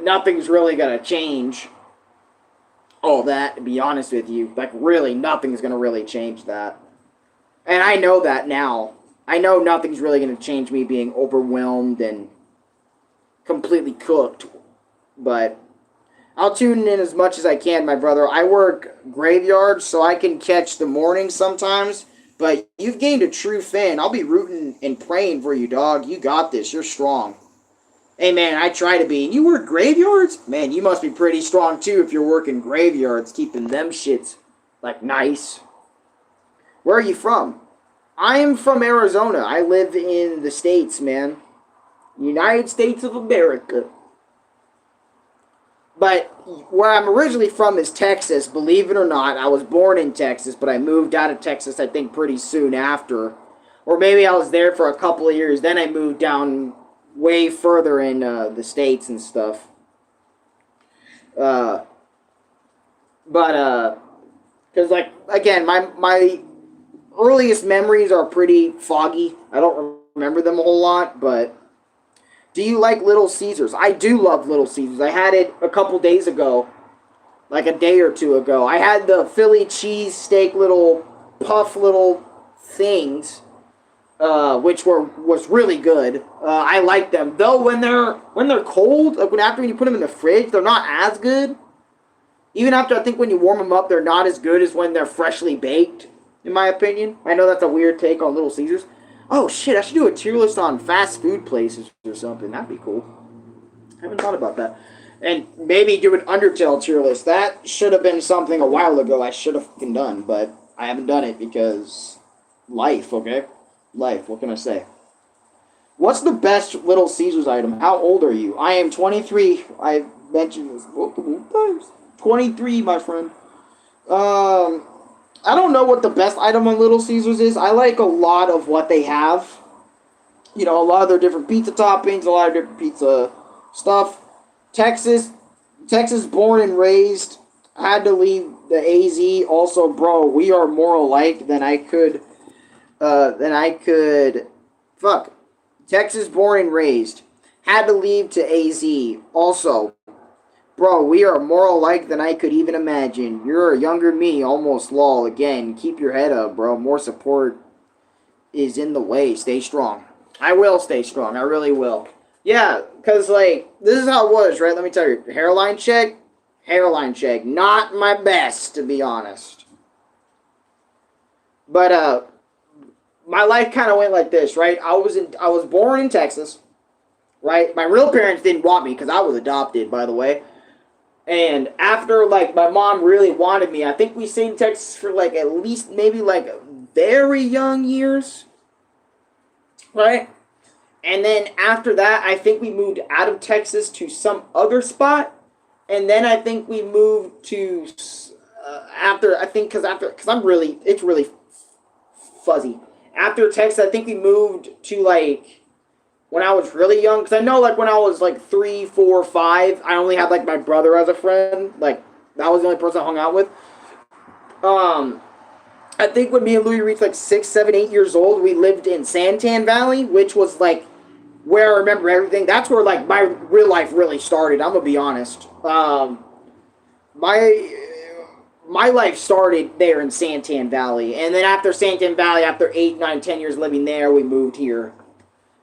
Speaker 1: nothing's really going to change all that, to be honest with you. Like, really, nothing's going to really change that. And I know that now. I know nothing's really going to change me being overwhelmed and completely cooked. But I'll tune in as much as I can, my brother. I work graveyards, so I can catch the morning sometimes. But you've gained a true fan. I'll be rooting and praying for you, dog. You got this. You're strong. Hey, man, I try to be. You work graveyards? Man, you must be pretty strong, too, if you're working graveyards, keeping them shits, like, nice. Where are you from? I am from Arizona. I live in the States, man. United States of America. But where I'm originally from is Texas, believe it or not. I was born in Texas, but I moved out of Texas, I think, pretty soon after. Or maybe I was there for a couple of years, then I moved down way further in the States and stuff. Because, like, again, my earliest memories are pretty foggy. I don't remember them a whole lot, but do you like Little Caesars? I do love Little Caesars. I had it a couple days ago, like a day or two ago. I had the Philly cheesesteak little puff little things, which was really good. I like them. Though when they're cold, like when you put them in the fridge, they're not as good. Even after, I think when you warm them up, they're not as good as when they're freshly baked, in my opinion. I know that's a weird take on Little Caesars. Oh, shit, I should do a tier list on fast food places or something. That'd be cool. I haven't thought about that. And maybe do an Undertale tier list. That should have been something a while ago I should have fucking done, but I haven't done it because life, okay? Life, what can I say? What's the best Little Caesars item? How old are you? I am 23. I've mentioned this multiple times. 23, my friend. I don't know what the best item on Little Caesars is. I like a lot of what they have. You know, a lot of their different pizza toppings, a lot of different pizza stuff. Texas born and raised. Had to leave the AZ. Also, bro, we are more alike than I could. Fuck. Texas born and raised. Had to leave to AZ. Also, bro, we are more alike than I could even imagine. You're a younger me, almost lol. Again, keep your head up, bro. More support is in the way. Stay strong. I will stay strong. I really will. Yeah, because, like, this is how it was, right? Let me tell you. Hairline check. Not my best, to be honest. But, my life kind of went like this, right? I was born in Texas, right? My real parents didn't want me because I was adopted, by the way. And after, like, my mom really wanted me, I think we stayed in Texas for, like, at least maybe, like, very young years. Right? And then after that, I think we moved out of Texas to some other spot. And then I think we moved to, because I'm really, it's really fuzzy. After Texas, I think we moved to, like, when I was really young, because I know, like, when I was, like, 3, 4, 5, I only had, like, my brother as a friend. Like, that was the only person I hung out with. I think when me and Louis reached, like, 6, 7, 8 years old, we lived in Santan Valley, which was, like, where I remember everything. That's where, like, my real life really started, I'm gonna be honest. My life started there in Santan Valley. And then after Santan Valley, after 8, 9, 10 years living there, we moved here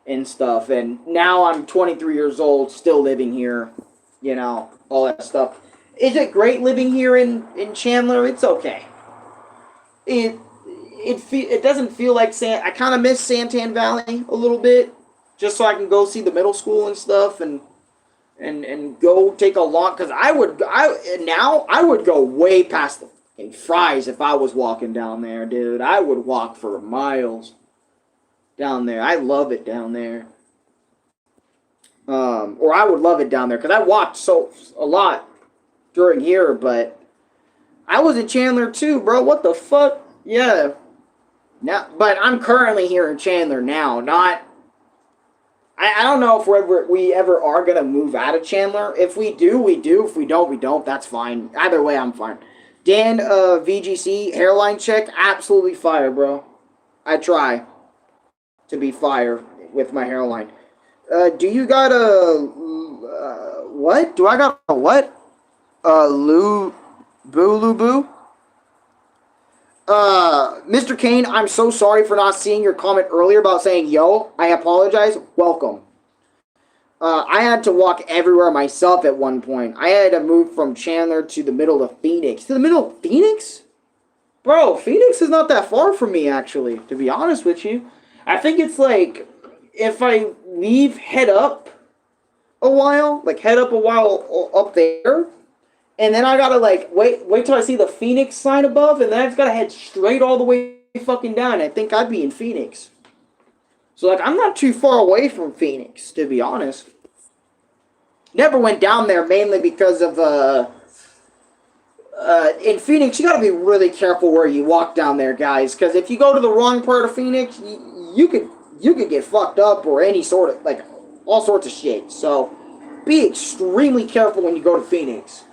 Speaker 1: and stuff. And now I'm 23 years old, still living here, you know, all that stuff. Is it great living here in Chandler? It's okay. It doesn't feel like I kind of miss Santan Valley a little bit, just so I can go see the middle school and stuff and go take a long, because I would go way past the fucking Fries if I was walking down there, dude. I would walk for miles down there. I love it down there. Or I would love it down there, because I walked a lot during here, but I was in Chandler too, bro. What the fuck? Yeah. Now, but I'm currently here in Chandler now, not I don't know if we ever are going to move out of Chandler. If we do, we do. If we don't, we don't. That's fine. Either way, I'm fine. Dan, VGC, hairline check, absolutely fire, bro. I try to be fire with my hairline. Do you got a... what? Do I got a what? Boo? Mr. Kane, I'm so sorry for not seeing your comment earlier about saying yo. I apologize. Welcome. I had to walk everywhere myself at one point. I had to move from Chandler to the middle of Phoenix. To the middle of Phoenix? Bro, Phoenix is not that far from me, actually, to be honest with you. I think it's like, if I leave, head up a while up there, and then I gotta, like, wait till I see the Phoenix sign above, and then I just gotta head straight all the way fucking down. I think I'd be in Phoenix. So, like, I'm not too far away from Phoenix, to be honest. Never went down there mainly because of, in Phoenix, you gotta be really careful where you walk down there, guys. Because if you go to the wrong part of Phoenix, you could get fucked up or any sort of, like, all sorts of shit. So, be extremely careful when you go to Phoenix.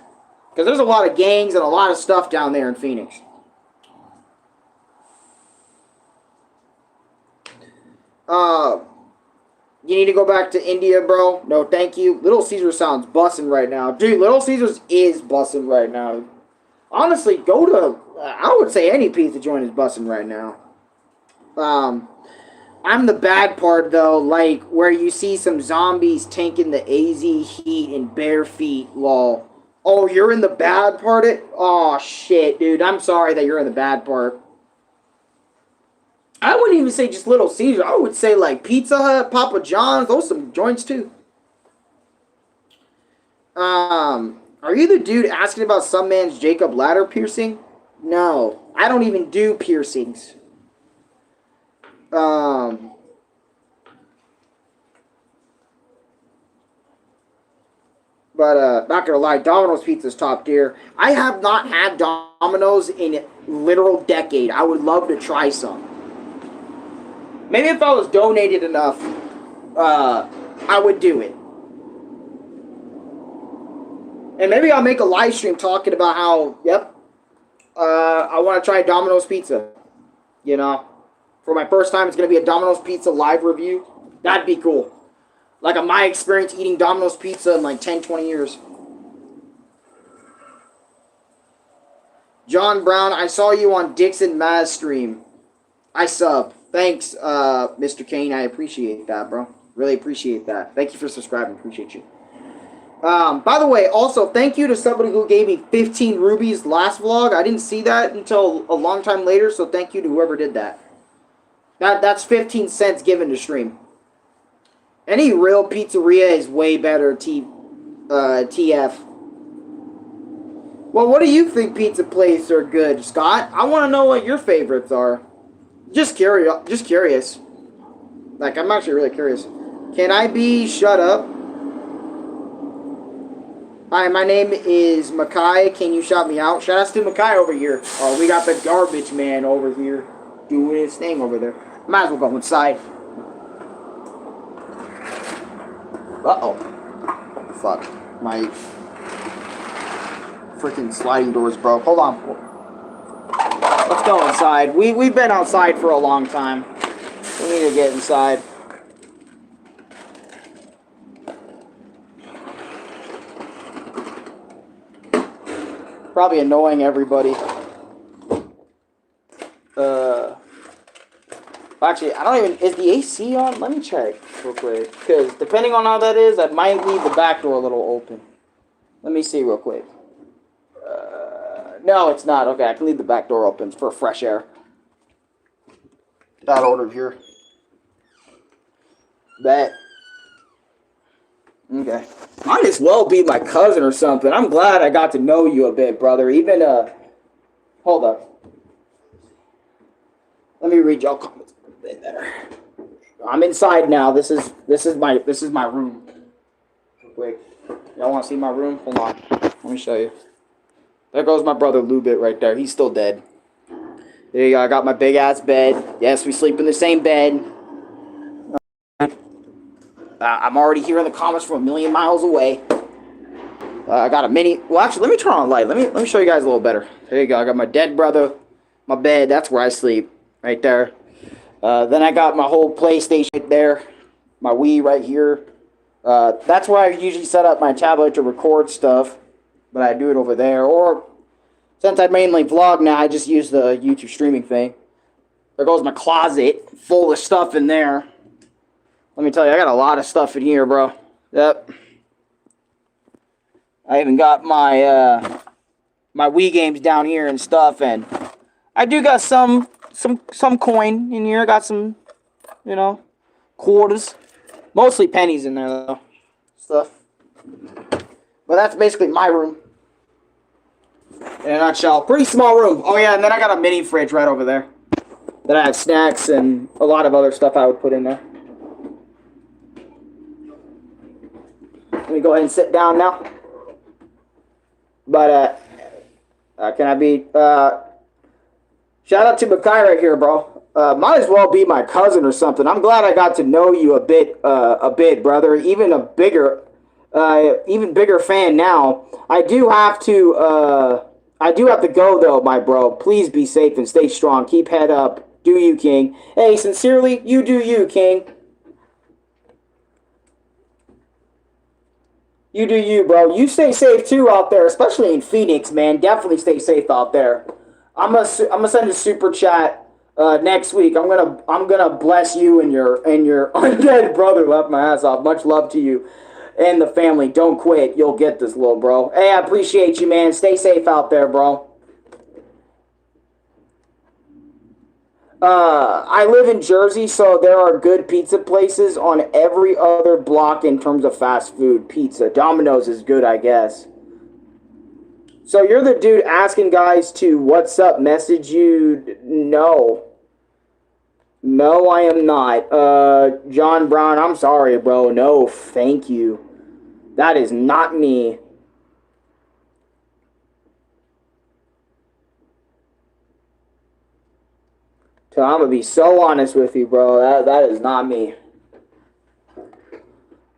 Speaker 1: Because there's a lot of gangs and a lot of stuff down there in Phoenix. You need to go back to India, bro? No, thank you. Little Caesar sounds bussin' right now. Dude, Little Caesars is bussin' right now. Honestly, go to... I would say any pizza joint is bussin' right now. I'm the bad part, though. Like, where you see some zombies tanking the AZ heat in bare feet, lol. Oh, you're in the bad part? Oh, shit, dude. I'm sorry that you're in the bad part. I wouldn't even say just Little Caesar. I would say like Pizza Hut, Papa John's. Those some joints too. Are you the dude asking about some man's Jacob Ladder piercing? No, I don't even do piercings. But not gonna lie, Domino's pizza's top tier. I have not had Domino's in a literal decade. I would love to try some. Maybe if I was donated enough, I would do it. And maybe I'll make a live stream talking about how, yep, I want to try Domino's pizza. You know, for my first time, it's going to be a Domino's pizza live review. That'd be cool. Like my experience eating Domino's pizza in like 10, 20 years. John Brown, I saw you on Dixon Maz stream. I sub. Thanks, Mr. Kane. I appreciate that, bro. Really appreciate that. Thank you for subscribing. Appreciate you. By the way, also, thank you to somebody who gave me 15 rubies last vlog. I didn't see that until a long time later, so thank you to whoever did that. That's 15 cents given to stream. Any real pizzeria is way better, TF. Well, what do you think pizza places are good, Scott? I want to know what your favorites are. Just curious. Like, I'm actually really curious. Can I be shut up? Hi, my name is Makai. Can you shout me out? Shout out to Makai over here. Oh, we got the garbage man over here doing his thing over there. Might as well go inside. Uh-oh. Fuck. My freaking sliding doors broke. Hold on. Let's go inside. We've been outside for a long time. We need to get inside. Probably annoying everybody. Actually, I don't even... Is the AC on? Let me check real quick. Because depending on how that is, I might leave the back door a little open. Let me see real quick. No, it's not. Okay, I can leave the back door open for fresh air. That order here. Bet. Okay. Might as well be my cousin or something. I'm glad I got to know you a bit, brother. Even, hold up. Let me read y'all comments a bit better. I'm inside now. This is my room. Real quick. Y'all want to see my room? Hold on. Let me show you. There goes my brother Lubit right there. He's still dead. There you go. I got my big ass bed. Yes, we sleep in the same bed. I'm already hearing the comments from a million miles away. I got a mini. Well, actually, let me turn on a light. Let me show you guys a little better. There you go. I got my dead brother, my bed. That's where I sleep, right there. Then I got my whole PlayStation right there, my Wii right here. That's where I usually set up my tablet to record stuff, but I do it over there. Or since I mainly vlog now, I just use the YouTube streaming thing. There goes my closet full of stuff in there. Let me tell you, I got a lot of stuff in here, bro. Yep. I even got my my Wii games down here and stuff, and I do got some coin in here. I got some, you know, quarters, mostly pennies in there though. Stuff. But that's basically my room in a nutshell. Pretty small room. Oh yeah, and then I got a mini fridge right over there that I have snacks and a lot of other stuff I would put in there. Let me go ahead and sit down now. But can I be shout out to Makai right here, bro. Might as well be my cousin or something. I'm glad I got to know you a bit, brother. Even bigger fan now. I do have to go though, my bro. Please be safe and stay strong. Keep head up. Do you, King? Hey, sincerely, you do you, King. You do you, bro. You stay safe too out there, especially in Phoenix, man. Definitely stay safe out there. I'm gonna send a super chat next week. I'm gonna bless you and your undead brother. Left my ass off. Much love to you and the family. Don't quit. You'll get this, little bro. Hey, I appreciate you, man. Stay safe out there, bro. I live in Jersey, so there are good pizza places on every other block in terms of fast food pizza. Domino's is good, I guess. So you're the dude asking guys to what's up message you? No. No, I am not. John Brown, I'm sorry, bro. No, thank you. That is not me. So I'm gonna be so honest with you, bro. That is not me.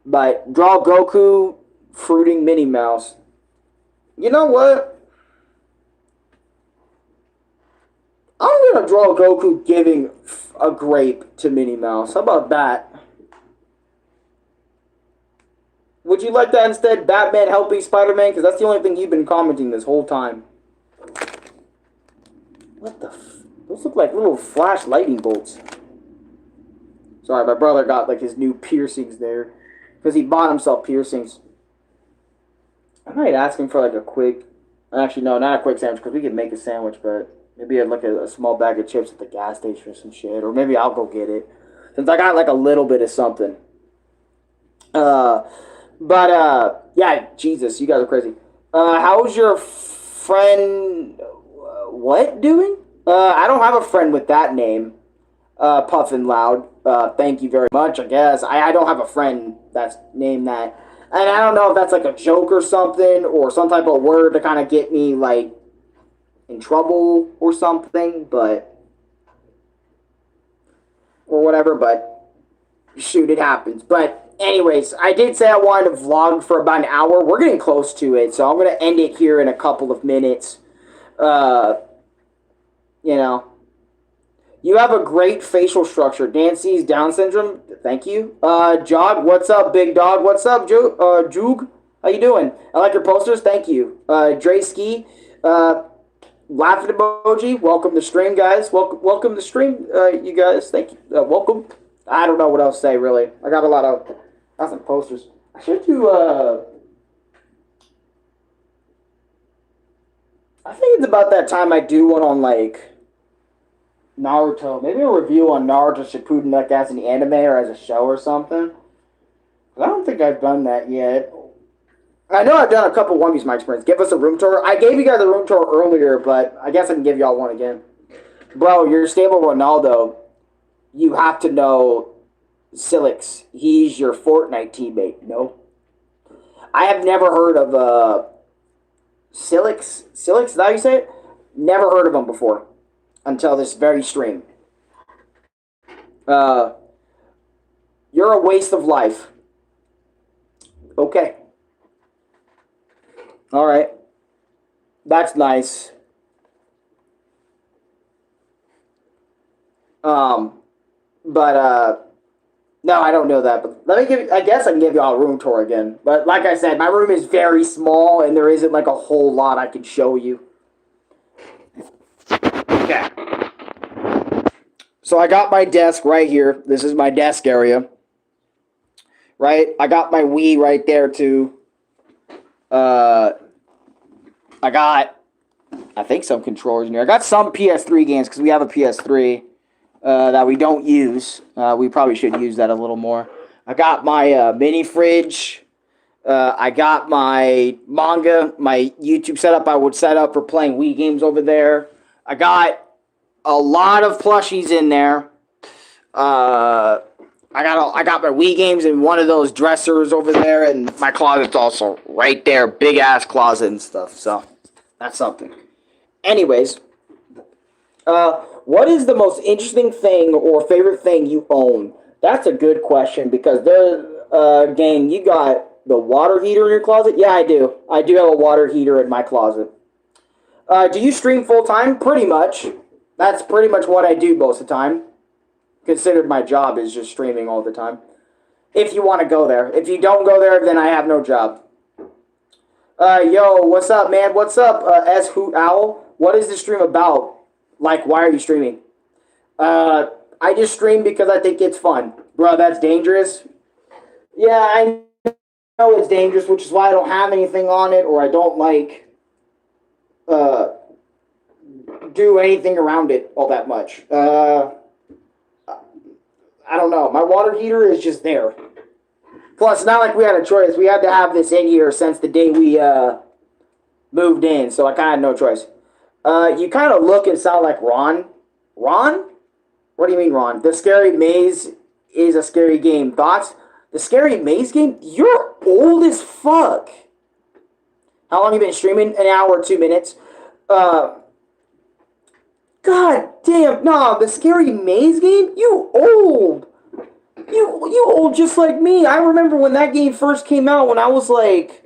Speaker 1: But draw Goku fruiting Minnie Mouse. You know what? I'm gonna draw Goku giving a grape to Minnie Mouse. How about that? Would you like that instead? Batman helping Spider-Man? Because that's the only thing you've been commenting this whole time. What the f... Those look like little flash lightning bolts. Sorry, my brother got like his new piercings there. Because he bought himself piercings. I might ask him for like a quick... Actually, no, not a quick sandwich. Because we could make a sandwich, but... Maybe I'd like a small bag of chips at the gas station or some shit. Or maybe I'll go get it. Since I got like a little bit of something. Yeah, Jesus, you guys are crazy. How's your friend... what doing? I don't have a friend with that name. Puffin Loud. Thank you very much, I guess. I don't have a friend that's named that. And I don't know if that's like a joke or something, or some type of word to kind of get me, like, in trouble or something, but... or whatever, but... shoot, it happens. But, anyways, I did say I wanted to vlog for about an hour. We're getting close to it, so I'm going to end it here in a couple of minutes. You know, you have a great facial structure. Nancy's Down syndrome. Thank you. Jog, what's up, big dog? What's up, Joog? How you doing? I like your posters. Thank you. Dre Ski, laughing emoji. Welcome to stream, guys. Welcome to stream, you guys. Thank you. Welcome. I don't know what else to say, really. I got some posters. I should do, I think it's about that time I do one on, like, Naruto. Maybe a review on Naruto Shippuden, like as an anime or as a show or something. I don't think I've done that yet. I know I've done a couple One Piece My Experience. Give us a room tour. I gave you guys a room tour earlier, but I guess I can give y'all one again. Bro, you're stable Ronaldo. You have to know Silix. He's your Fortnite teammate. No. I have never heard of Silix. Silix, is that how you say it? Never heard of him before. Until this very stream. You're a waste of life. Okay. All right. That's nice. But no, I don't know that. But let me give. I guess I can give you all a room tour again. But like I said, my room is very small, and there isn't like a whole lot I could show you. Okay. So I got my desk right here. This is my desk area. Right. I got my Wii right there too. I got, I think, some controllers in here. I got some PS3 games because we have a PS3 that we don't use. We probably should use that a little more. I got my mini fridge. I got my manga, my YouTube setup I would set up for playing Wii games over there. I got a lot of plushies in there. I got my Wii games in one of those dressers over there, and my closet's also right there, big ass closet and stuff. So that's something. Anyways, what is the most interesting thing or favorite thing you own? That's a good question because gang, you got the water heater in your closet? Yeah, I do. I do have a water heater in my closet. Do you stream full time? Pretty much. That's pretty much what I do most of the time. Considered my job is just streaming all the time. If you want to go there. If you don't go there, then I have no job. Yo, what's up, man? What's up, S Hoot Owl? What is this stream about? Like, why are you streaming? I just stream because I think it's fun. Bro, that's dangerous. Yeah, I know it's dangerous, which is why I don't have anything on it, or I don't, like, do anything around it all that much. I don't know. My water heater is just there. Plus, it's not like we had a choice. We had to have this in here since the day we moved in, so I kind of had no choice. You kind of look and sound like Ron. Ron? What do you mean, Ron? The Scary Maze is a scary game. Thoughts? The Scary Maze game? You're old as fuck. How long have you been streaming? An hour or 2 minutes. God damn, nah, the Scary Maze game? You old. You old just like me. I remember when that game first came out when I was like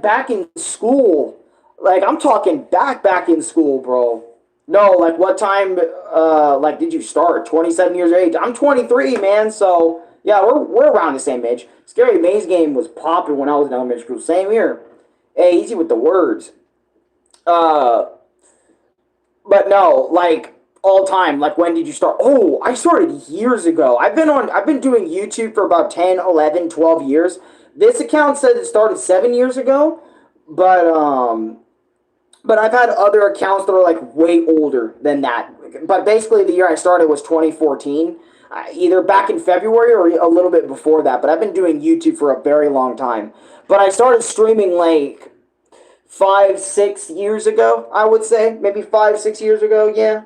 Speaker 1: back in school. Like I'm talking back in school, bro. No, like what time like did you start? 27 years of age. I'm 23, man, so yeah, we're around the same age. Scary Maze game was popping when I was in elementary school. Same here. Hey, easy with the words. But no, like all time, like when did you start? Oh, I started years ago. I've been doing YouTube for about 10, 11, 12 years. This account says it started 7 years ago, but I've had other accounts that are like way older than that. But basically the year I started was 2014, either back in February or a little bit before that, but I've been doing YouTube for a very long time. But I started streaming like 5, 6 years ago, I would say. Maybe 5, 6 years ago, yeah.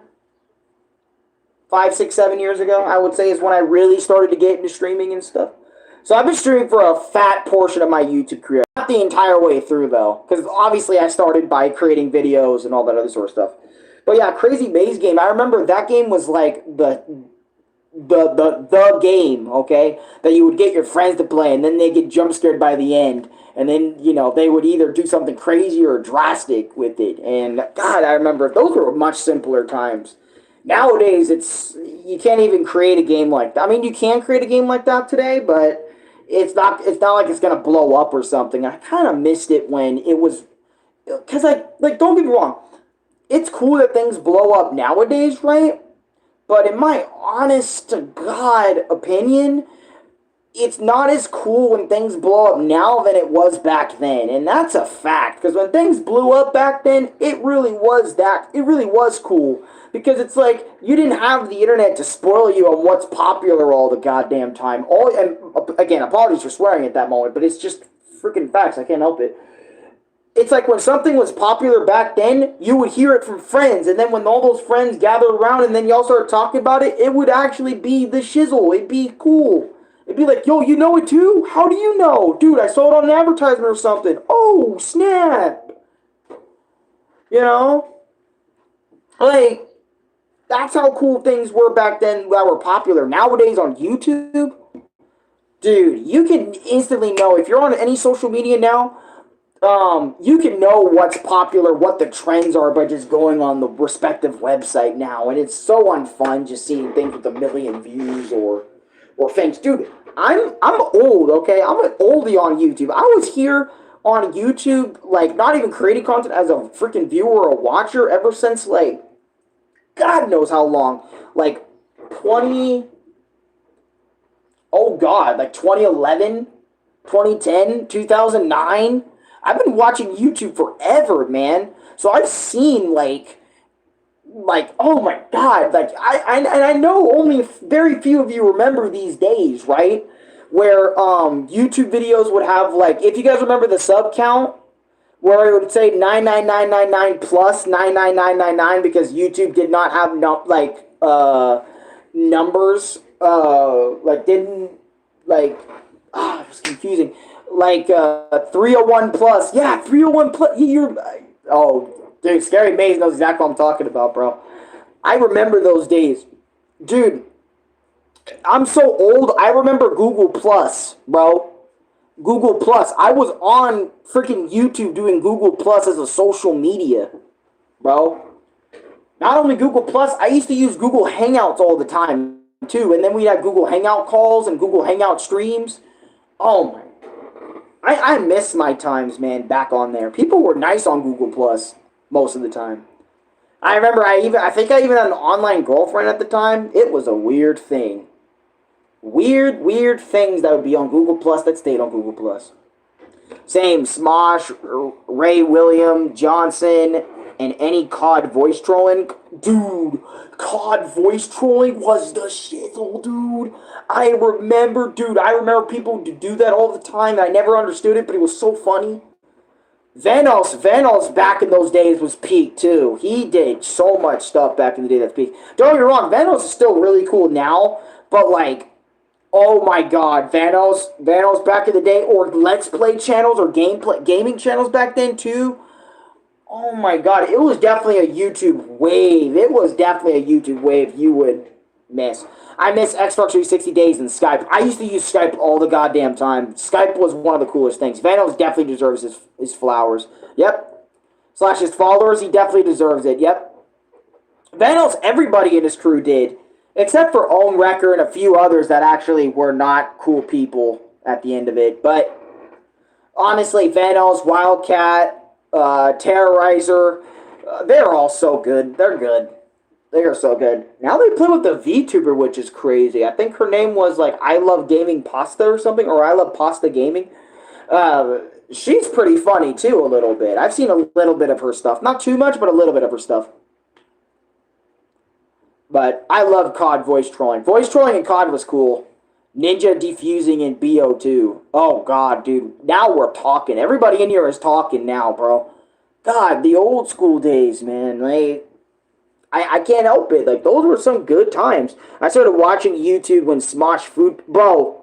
Speaker 1: 5, 6, 7 years ago, I would say is when I really started to get into streaming and stuff. So I've been streaming for a fat portion of my YouTube career. Not the entire way through, though. Because obviously I started by creating videos and all that other sort of stuff. But yeah, Crazy Maze game. I remember that game was like the game, okay? That you would get your friends to play, and then they get jump scared by the end. And then, you know, they would either do something crazy or drastic with it. And God, I remember those were much simpler times. Nowadays, you can't even create a game like that. I mean, you can create a game like that today, but it's not like it's gonna blow up or something. I kind of missed it when it was, because like don't get me wrong, it's cool that things blow up nowadays, right? But in my honest to God opinion, it's not as cool when things blow up now than it was back then. And that's a fact. Because when things blew up back then, it really was cool. Because it's like, you didn't have the internet to spoil you on what's popular all the goddamn time. And again, apologies for swearing at that moment, but it's just freaking facts. I can't help it. It's like when something was popular back then, you would hear it from friends. And then when all those friends gathered around and then y'all started talking about it, it would actually be the shizzle. It'd be cool. It'd be like, yo, you know it too? How do you know? Dude, I saw it on an advertisement or something. Oh, snap. You know? Like, that's how cool things were back then that were popular. Nowadays on YouTube, Dude, you can instantly know if you're on any social media now. You can know what's popular, what the trends are by just going on the respective website now, and it's so unfun just seeing things with a million views or things. Dude, I'm old, okay? I'm an oldie on YouTube. I was here on YouTube, like not even creating content as a freaking viewer or a watcher ever since like God knows how long, like 20. Oh God, like 2011, 2010, 2009. I've been watching YouTube forever, man. So I've seen like oh my God, like and I know only very few of you remember these days, right? Where YouTube videos would have like, if you guys remember the sub count, where it would say 99999 plus 99999 because YouTube did not have numbers, like didn't like it was confusing, like 301 plus, yeah, 301 plus. You're oh dude, Scary Maze knows exactly what I'm talking about, bro. I remember those days, dude. I'm so old. I remember Google Plus, bro. Google Plus. I was on freaking YouTube doing Google Plus as a social media, bro. Not only Google Plus, I used to use Google Hangouts all the time too, and then we had Google Hangout calls and Google Hangout streams. Oh my! I miss my times, man. Back on there, people were nice on Google Plus most of the time. I remember I think I even had an online girlfriend at the time. It was a weird thing. Weird things that would be on Google Plus that stayed on Google Plus. Same, Smosh, Ray William, Johnson, and any COD voice trolling. Dude, COD voice trolling was the shizzle, dude. I remember people to do that all the time. I never understood it, but it was so funny. Vanos back in those days was peak too. He did so much stuff back in the day that's peak. Don't get me wrong, Vanos is still really cool now, but like, oh my God, Vanos back in the day, or Let's Play channels or gaming channels back then too. Oh my God, it was definitely a YouTube wave. It was definitely a YouTube wave you would miss. I miss Xbox 360 days and Skype. I used to use Skype all the goddamn time. Skype was one of the coolest things. Vanos definitely deserves his flowers. Yep. / his followers, he definitely deserves it. Yep. Vanos, everybody in his crew did. Except for Ohm Wrecker and a few others that actually were not cool people at the end of it. But honestly, Vanos, Wildcat, Terrorizer, they're all so good. They're good. They are so good. Now they play with the VTuber, which is crazy. I think her name was like I Love Gaming Pasta or something, or I Love Pasta Gaming. She's pretty funny too, a little bit. I've seen a little bit of her stuff. Not too much, but a little bit of her stuff. But I love COD voice trolling. Voice trolling in COD was cool. Ninja defusing in BO2. Oh, God, dude. Now we're talking. Everybody in here is talking now, bro. God, the old school days, man. Like, I can't help it. Like, those were some good times. I started watching YouTube when Smosh Food... Bro.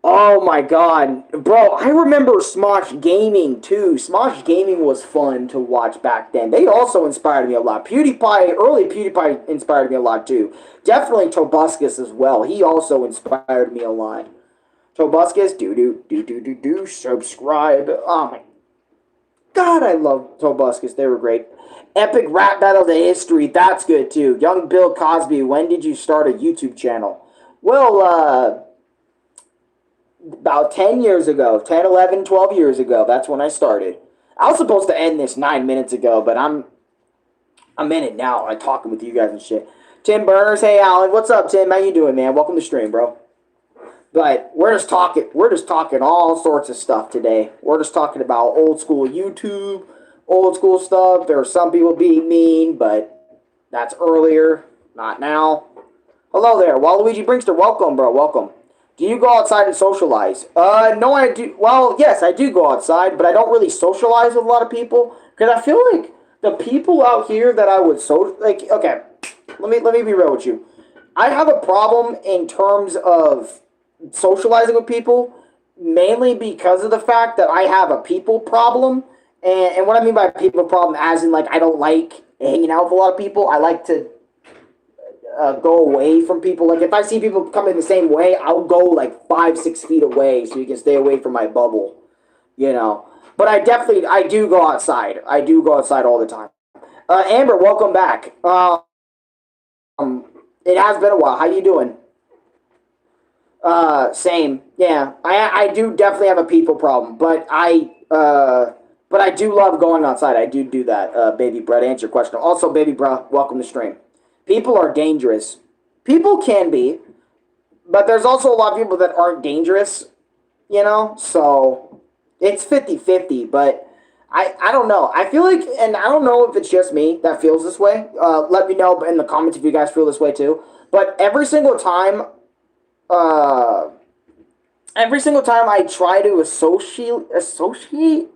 Speaker 1: Oh, my God. Bro, I remember Smosh Gaming, too. Smosh Gaming was fun to watch back then. They also inspired me a lot. Early PewDiePie inspired me a lot, too. Definitely Tobuscus as well. He also inspired me a lot. Tobuscus, subscribe. Oh, my God, I love Tobuscus. They were great. Epic Rap Battle to History. That's good, too. Young Bill Cosby, when did you start a YouTube channel? Well, about 10 years ago, 10, 11, 12 years ago, that's when I started. I was supposed to end this 9 minutes ago, but I'm in it now. I'm talking with you guys and shit. Tim Burners, hey Alan, what's up, Tim? How you doing, man? Welcome to stream, bro. But we're just talking all sorts of stuff today. We're just talking about old school YouTube, old school stuff. There are some people being mean, but that's earlier, not now. Hello there, Waluigi Brinkster. Welcome, bro. Welcome. Do you go outside and socialize? No, I do. Well, yes, I do go outside, but I don't really socialize with a lot of people because I feel like the people out here that I would okay, let me be real with you. I have a problem in terms of socializing with people, mainly because of the fact that I have a people problem, and what I mean by people problem, as in like I don't like hanging out with a lot of people. I like to go away from people. Like, if I see people coming the same way, I'll go like 5-6 feet away so you can stay away from my bubble, you know. But I do go outside. I do go outside all the time. Amber, welcome back. It has been a while. How you doing? Same. Yeah, I do definitely have a people problem, but I do love going outside. I do that. Baby Brett, answer your question. Also, Baby Brett, welcome to stream. People are dangerous. People can be, but there's also a lot of people that aren't dangerous, you know? So it's 50-50, but I don't know. I feel like, and I don't know if it's just me that feels this way. Let me know in the comments if you guys feel this way too. But every single time I try to associate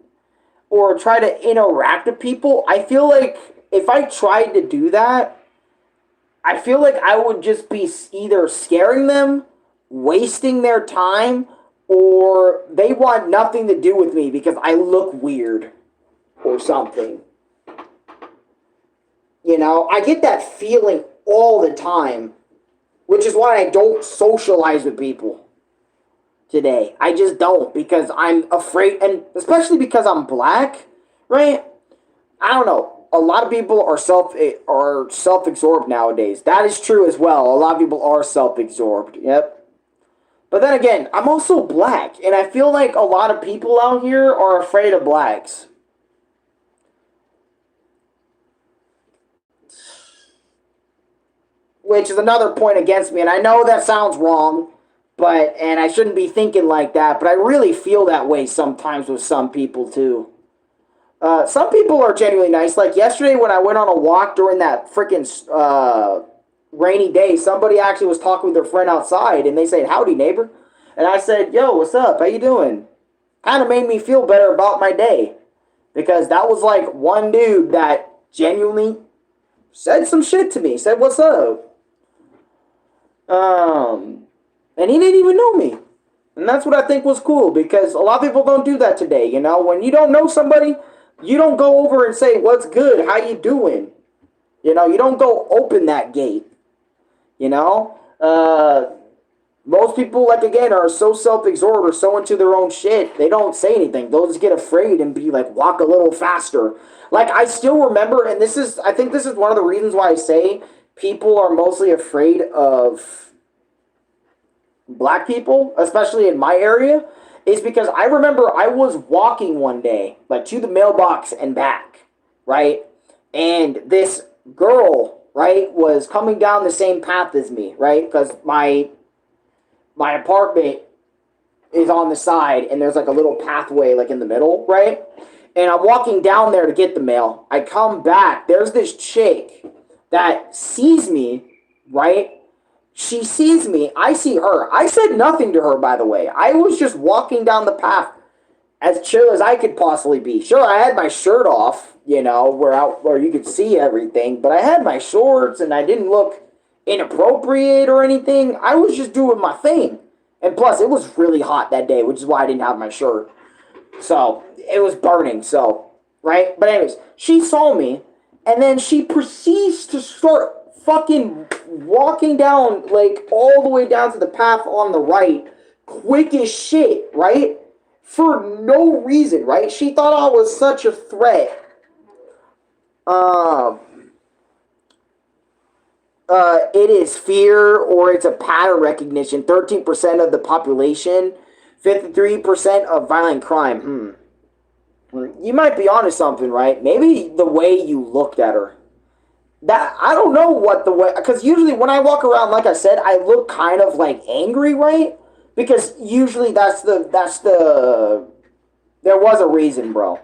Speaker 1: or try to interact with people, I feel like if I tried to do that, I feel like I would just be either scaring them, wasting their time, or they want nothing to do with me because I look weird or something. You know, I get that feeling all the time, which is why I don't socialize with people today. I just don't, because I'm afraid, and especially because I'm black, right? I don't know. A lot of people are self-absorbed nowadays. That is true as well. A lot of people are self-absorbed. Yep. But then again, I'm also black, and I feel like a lot of people out here are afraid of blacks. Which is another point against me, and I know that sounds wrong, and I shouldn't be thinking like that, but I really feel that way sometimes with some people too. Some people are genuinely nice. Like yesterday when I went on a walk during that freaking rainy day, somebody actually was talking with their friend outside, and they said, "Howdy, neighbor." And I said, "Yo, what's up? How you doing?" Kind of made me feel better about my day, because that was like one dude that genuinely said some shit to me. Said, "What's up?" And he didn't even know me. And that's what I think was cool, because a lot of people don't do that today, you know? When you don't know somebody, you don't go over and say, "What's good? How you doing?" You know, you don't go open that gate. You know? Most people, like, again, are so self-absorbed or so into their own shit, they don't say anything. They'll just get afraid and be like, walk a little faster. Like, I still remember, and I think this is one of the reasons why I say people are mostly afraid of black people, especially in my area, is because I remember I was walking one day, like, to the mailbox and back, right? And this girl, right, was coming down the same path as me, right? Because my apartment is on the side, and there's like a little pathway like in the middle, right? And I'm walking down there to get the mail. I come back. There's this chick that sees me, right? She sees me. I see her. I said nothing to her, by the way. I was just walking down the path as chill as I could possibly be. Sure, I had my shirt off, you know, where you could see everything, but I had my shorts, and I didn't look inappropriate or anything. I was just doing my thing. And plus, it was really hot that day, which is why I didn't have my shirt. So, it was burning, so, right? But anyways, she saw me, and then she proceeds to start fucking walking down, like, all the way down to the path on the right, quick as shit, right? For no reason, right? She thought I was such a threat. It is fear, or it's a pattern recognition. 13% of the population, 53% of violent crime. You might be onto something, right? Maybe the way you looked at her. That, I don't know what the way, because usually when I walk around, like I said, I look kind of like angry, right? Because usually there was a reason, bro.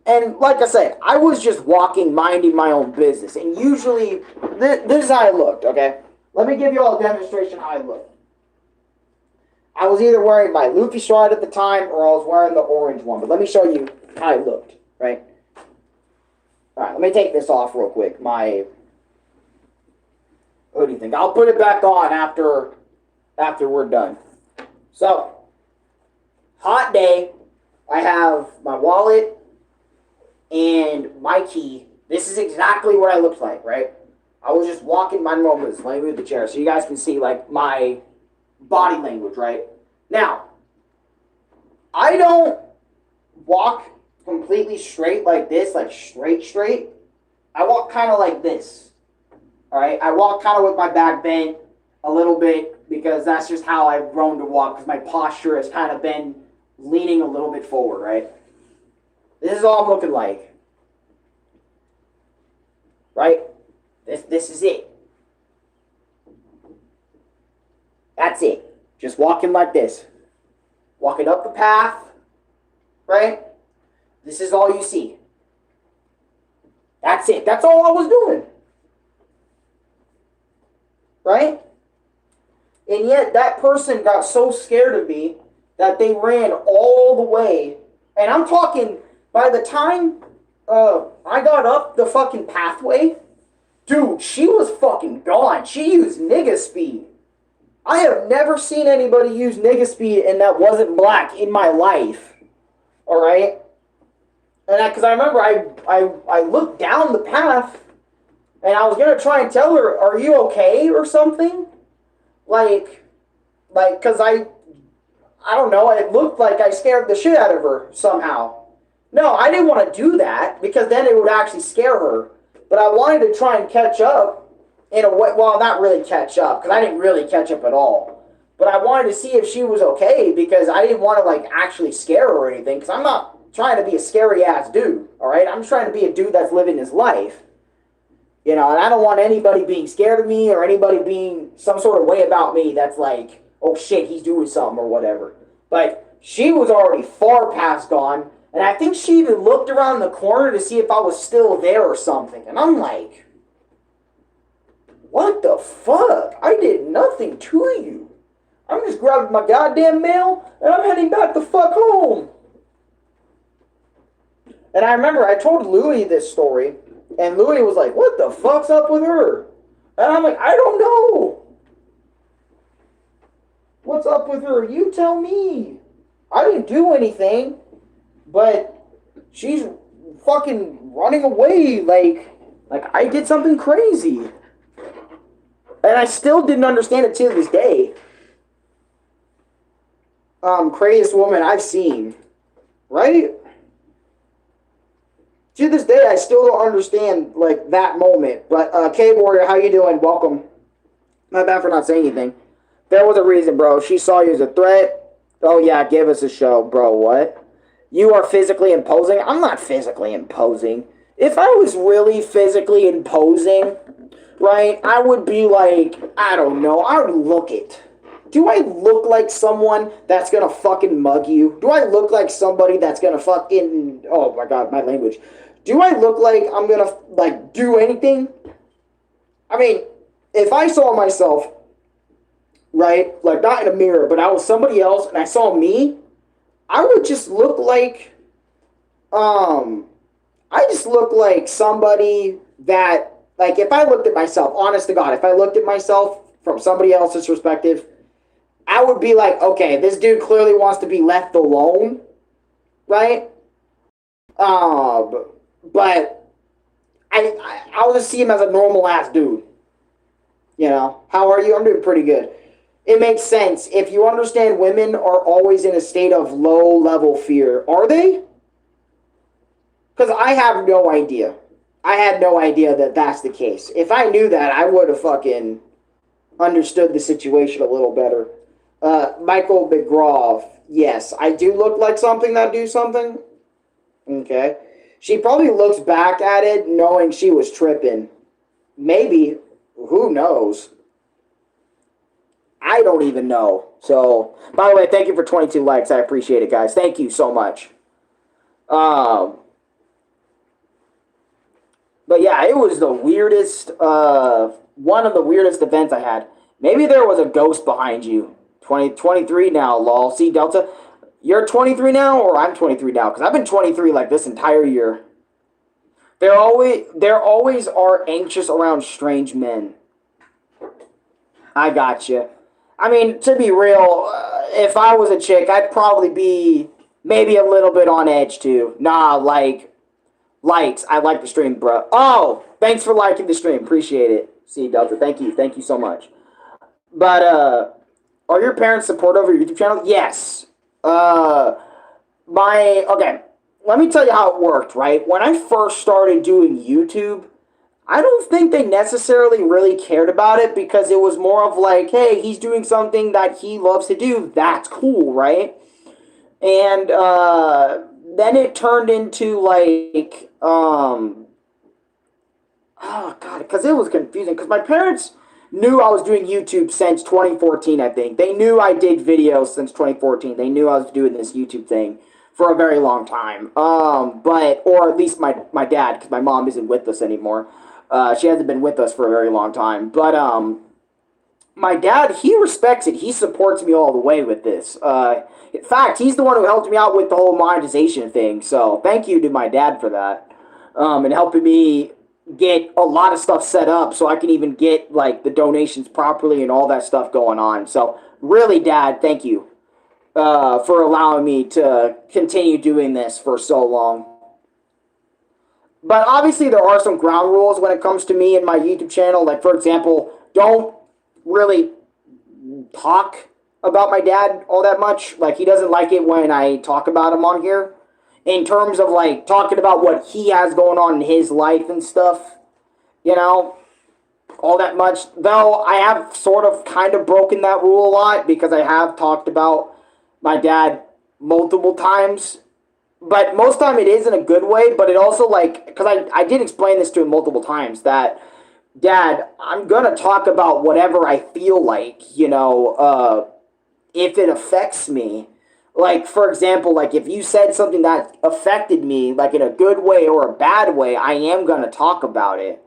Speaker 1: And like I said, I was just walking, minding my own business. And usually, this is how I looked, okay? Let me give you all a demonstration how I looked. I was either wearing my Luffy shirt at the time, or I was wearing the orange one. But let me show you how I looked, right? All right, let me take this off real quick. My hoodie thing. I'll put it back on after we're done. So, hot day. I have my wallet and my key. This is exactly what I looked like, right? I was just walking my normal business. Let me move the chair so you guys can see like my body language, right? Now, I don't walk completely straight like this, like straight. I walk kind of like this, all right? I walk kind of with my back bent a little bit because that's just how I've grown to walk because my posture has kind of been leaning a little bit forward, right? This is all I'm looking like, right? This is it. That's it. Just walking like this. Walking up the path, right? This is all you see. That's it. That's all I was doing. Right? And yet that person got so scared of me that they ran all the way. And I'm talking, by the time I got up the fucking pathway, dude, she was fucking gone. She used nigga speed. I have never seen anybody use nigga speed and that wasn't black in my life. All right? And because I remember I looked down the path and I was going to try and tell her, are you okay or something? Like, because I don't know, it looked like I scared the shit out of her somehow. No, I didn't want to do that because then it would actually scare her. But I wanted to try and catch up in a way, well, not really catch up, because I didn't really catch up at all. But I wanted to see if she was okay because I didn't want to, like, actually scare her or anything, because I'm not trying to be a scary-ass dude, all right? I'm just trying to be a dude that's living his life. You know, and I don't want anybody being scared of me or anybody being some sort of way about me that's like, oh shit, he's doing something or whatever. But she was already far past gone, and I think she even looked around the corner to see if I was still there or something. And I'm like, what the fuck? I did nothing to you. I'm just grabbing my goddamn mail, and I'm heading back the fuck home. And I remember I told Louie this story, and Louie was like, what the fuck's up with her? And I'm like, I don't know. What's up with her? You tell me. I didn't do anything, but she's fucking running away like I did something crazy. And I still didn't understand it to this day. Craziest woman I've seen. Right? To this day, I still don't understand, like, that moment. But, K-Warrior, how you doing? Welcome. Not bad for not saying anything. There was a reason, bro. She saw you as a threat. Oh, yeah, give us a show. Bro, what? You are physically imposing? I'm not physically imposing. If I was really physically imposing, right, I would be like, I don't know, I would look it. Do I look like someone that's gonna fucking mug you? Do I look like somebody that's gonna fucking, oh my god, my language. Do I look like I'm gonna, like, do anything? I mean, if I saw myself, right, like, not in a mirror, but I was somebody else, and I saw me, I would just look like, I just look like somebody that, like, if I looked at myself, honest to God, if I looked at myself from somebody else's perspective, I would be like, okay, this dude clearly wants to be left alone, right? But I'll just see him as a normal-ass dude. You know, how are you? I'm doing pretty good. It makes sense. If you understand women are always in a state of low-level fear, are they? Because I have no idea. I had no idea that that's the case. If I knew that, I would have fucking understood the situation a little better. Michael McGraw, yes, I do look like something that do something. Okay. She probably looks back at it knowing she was tripping. Maybe. Who knows? I don't even know. So, by the way, thank you for 22 likes. I appreciate it, guys. Thank you so much. But yeah, it was the weirdest, one of the weirdest events I had. Maybe there was a ghost behind you. 23 now, lol. See, Delta, you're 23 now, or I'm 23 now? Because I've been 23 like this entire year. There always are anxious around strange men. I got you. I mean, to be real, if I was a chick, I'd probably be maybe a little bit on edge too. Nah, like Likes. I like the stream, bro. Oh, thanks for liking the stream. Appreciate it. See, Delta. Thank you. Thank you so much. But are your parents supportive of your YouTube channel? Yes. Okay. Let me tell you how it worked. Right when I first started doing YouTube, I don't think they necessarily really cared about it because it was more of like, hey, he's doing something that he loves to do. That's cool, right? And then it turned into like, oh god, because it was confusing. Because my parents knew I was doing YouTube since 2014. I think they knew I did videos since 2014. They knew I was doing this YouTube thing for a very long time. But or at least my dad, because my mom isn't with us anymore. She hasn't been with us for a very long time. But my dad, he respects it. He supports me all the way with this. In fact, he's the one who helped me out with the whole monetization thing. So thank you to my dad for that. And helping me get a lot of stuff set up so I can even get like the donations properly and all that stuff going on. So really, Dad, thank you for allowing me to continue doing this for so long. But obviously there are some ground rules when it comes to me and my YouTube channel. Like, for example, don't really talk about my dad all that much. Like, he doesn't like it when I talk about him on here. In terms of, like, talking about what he has going on in his life and stuff. You know? All that much. Though, I have sort of kind of broken that rule a lot. Because I have talked about my dad multiple times. But most of the time it is in a good way. But it also, like... Because I did explain this to him multiple times. That... Dad, I'm gonna talk about whatever I feel like, you know, if it affects me. Like, for example, like, if you said something that affected me, like, in a good way or a bad way, I am gonna talk about it.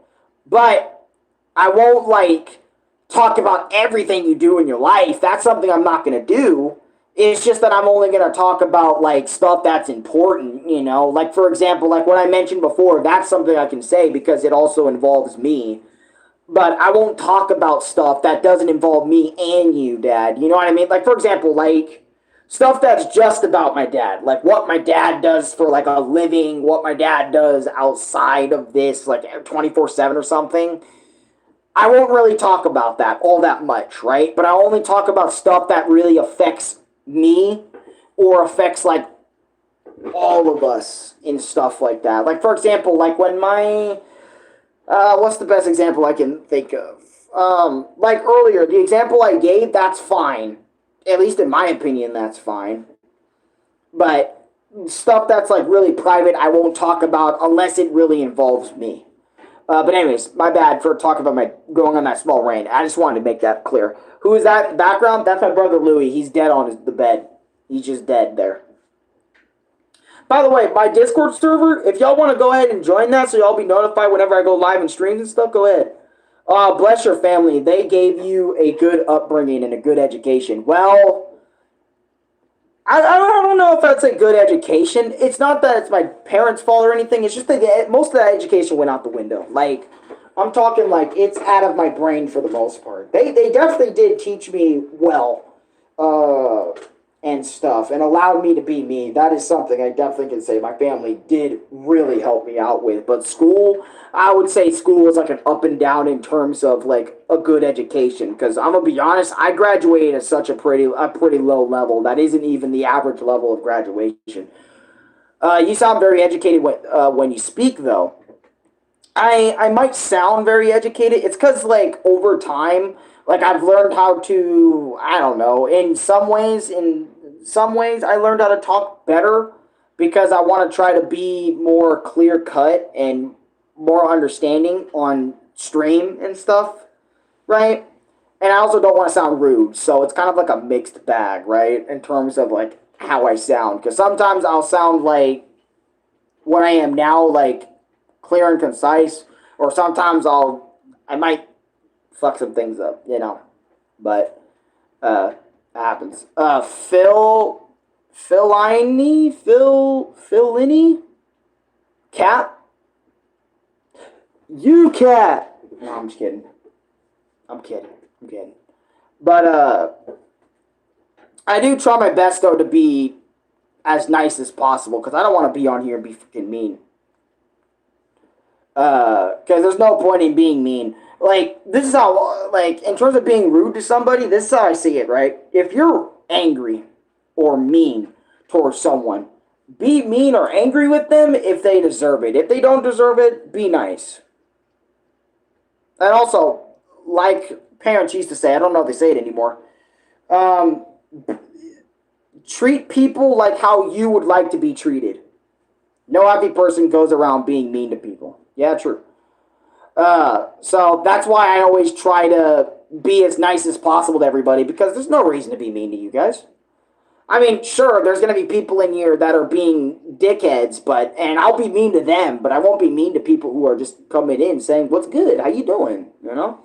Speaker 1: But I won't, like, talk about everything you do in your life. That's something I'm not gonna do. It's just that I'm only gonna talk about, like, stuff that's important, you know? Like, for example, like what I mentioned before, that's something I can say because it also involves me. But I won't talk about stuff that doesn't involve me and you, Dad. You know what I mean? Like, for example, like, stuff that's just about my dad. Like, what my dad does for, like, a living. What my dad does outside of this, like, 24/7 or something. I won't really talk about that all that much, right? But I only talk about stuff that really affects me. Or affects, like, all of us and stuff like that. Like, for example, like, when my... what's the best example I can think of? Like earlier, the example I gave, that's fine. At least in my opinion, that's fine. But stuff that's like really private, I won't talk about unless it really involves me. But anyways, my bad for talking about my going on that small rant. I just wanted to make that clear. Who is that in the background? That's my brother Louie. He's dead on the bed. He's just dead there. By the way, my Discord server, if y'all want to go ahead and join that so y'all be notified whenever I go live and streams and stuff, go ahead. Bless your family. They gave you a good upbringing and a good education. Well, I don't know if that's a good education. It's not that it's my parents' fault or anything. It's just that most of that education went out the window. Like, I'm talking like it's out of my brain for the most part. They definitely did teach me well. And stuff, and allowed me to be me. That is something I definitely can say my family did really help me out with. But school, I would say school was like an up and down in terms of like a good education. Because I'm gonna be honest, I graduated at such a pretty low level. That isn't even the average level of graduation. You sound very educated when you speak, though. I might sound very educated. It's because like over time, like I've learned how to, I don't know, in some ways I learned how to talk better because I want to try to be more clear cut and more understanding on stream and stuff, right? And I also don't want to sound rude, so it's kind of like a mixed bag, right? In terms of like how I sound, because sometimes I'll sound like what I am now, like clear and concise, or sometimes I might fuck some things up, you know. But happens. Philini? Cat? You cat! No, I'm just kidding. I'm kidding. But I do try my best though to be as nice as possible because I don't want to be on here and be freaking mean. Because there's no point in being mean. Like, this is how, like, in terms of being rude to somebody, this is how I see it, right? If you're angry or mean towards someone, be mean or angry with them if they deserve it. If they don't deserve it, be nice. And also, like parents used to say, I don't know if they say it anymore, um, treat people like how you would like to be treated. No happy person goes around being mean to people. Yeah, true. So that's why I always try to be as nice as possible to everybody because there's no reason to be mean to you guys. I mean, sure, there's gonna be people in here that are being dickheads, and I'll be mean to them, but I won't be mean to people who are just coming in saying, "What's good? How you doing?" You know.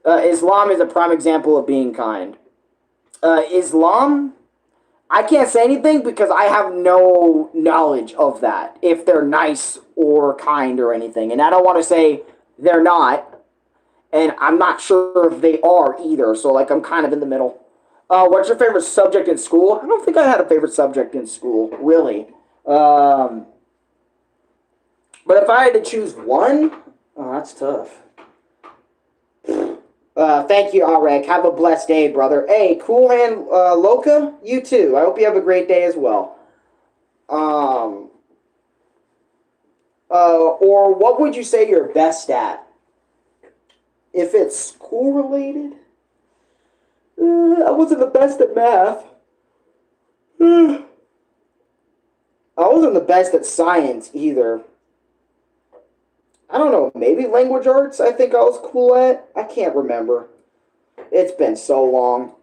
Speaker 1: Islam is a prime example of being kind. Islam, I can't say anything because I have no knowledge of that. If they're nice or kind or anything, and I don't want to say they're not, and I'm not sure if they are either. So like I'm kind of in the middle. What's your favorite subject in school? I don't think I had a favorite subject in school, really. But if I had to choose one, oh, that's tough. Thank you, Arek. Have a blessed day, brother. Hey, Cool Hand Loca, you too. I hope you have a great day as well. Or what would you say you're best at? If it's school related, I wasn't the best at math. I wasn't the best at science either. I don't know, maybe language arts I think I was cool at. I can't remember. It's been so long.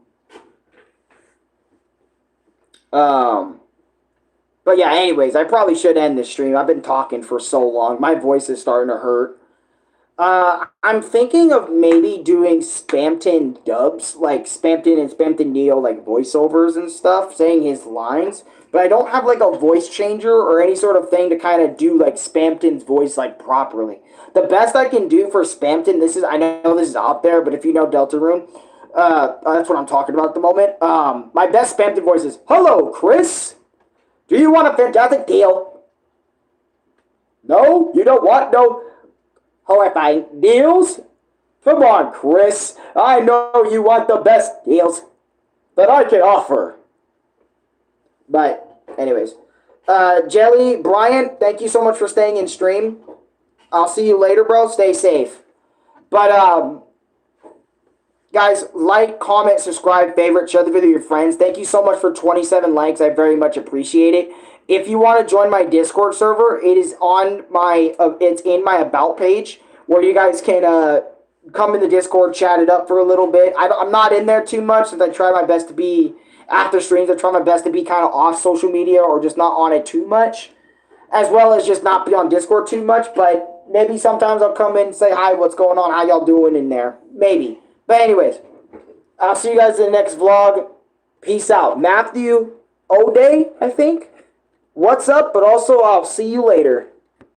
Speaker 1: But yeah, anyways, I probably should end this stream. I've been talking for so long. My voice is starting to hurt. I'm thinking of maybe doing spamton dubs, like Spamton and Spamton Neo, like voiceovers and stuff, saying his lines. But I don't have like a voice changer or any sort of thing to kind of do like Spamton's voice like properly. The best I can do for Spamton, I know this is out there, but if you know Deltarune, that's what I'm talking about at the moment. My best Spamton voice is, "Hello, Chris. Do you want a fantastic deal? No? You don't want no horrifying deals? Come on, Chris. I know you want the best deals that I can offer." But, anyways. Jelly, Brian, thank you so much for staying in stream. I'll see you later, bro. Stay safe. But, guys, like, comment, subscribe, favorite, share the video with your friends. Thank you so much for 27 likes. I very much appreciate it. If you want to join my Discord server, it is on my, it's in my About page, where you guys can, come in the Discord, chat it up for a little bit. I'm not in there too much, since I try my best to be, after streams, I try my best to be kind of off social media, or just not on it too much, as well as just not be on Discord too much, but maybe sometimes I'll come in and say, "Hi, what's going on? How y'all doing in there?" Maybe. But anyways, I'll see you guys in the next vlog. Peace out. Matthew O'Day, I think. What's up? But also, I'll see you later.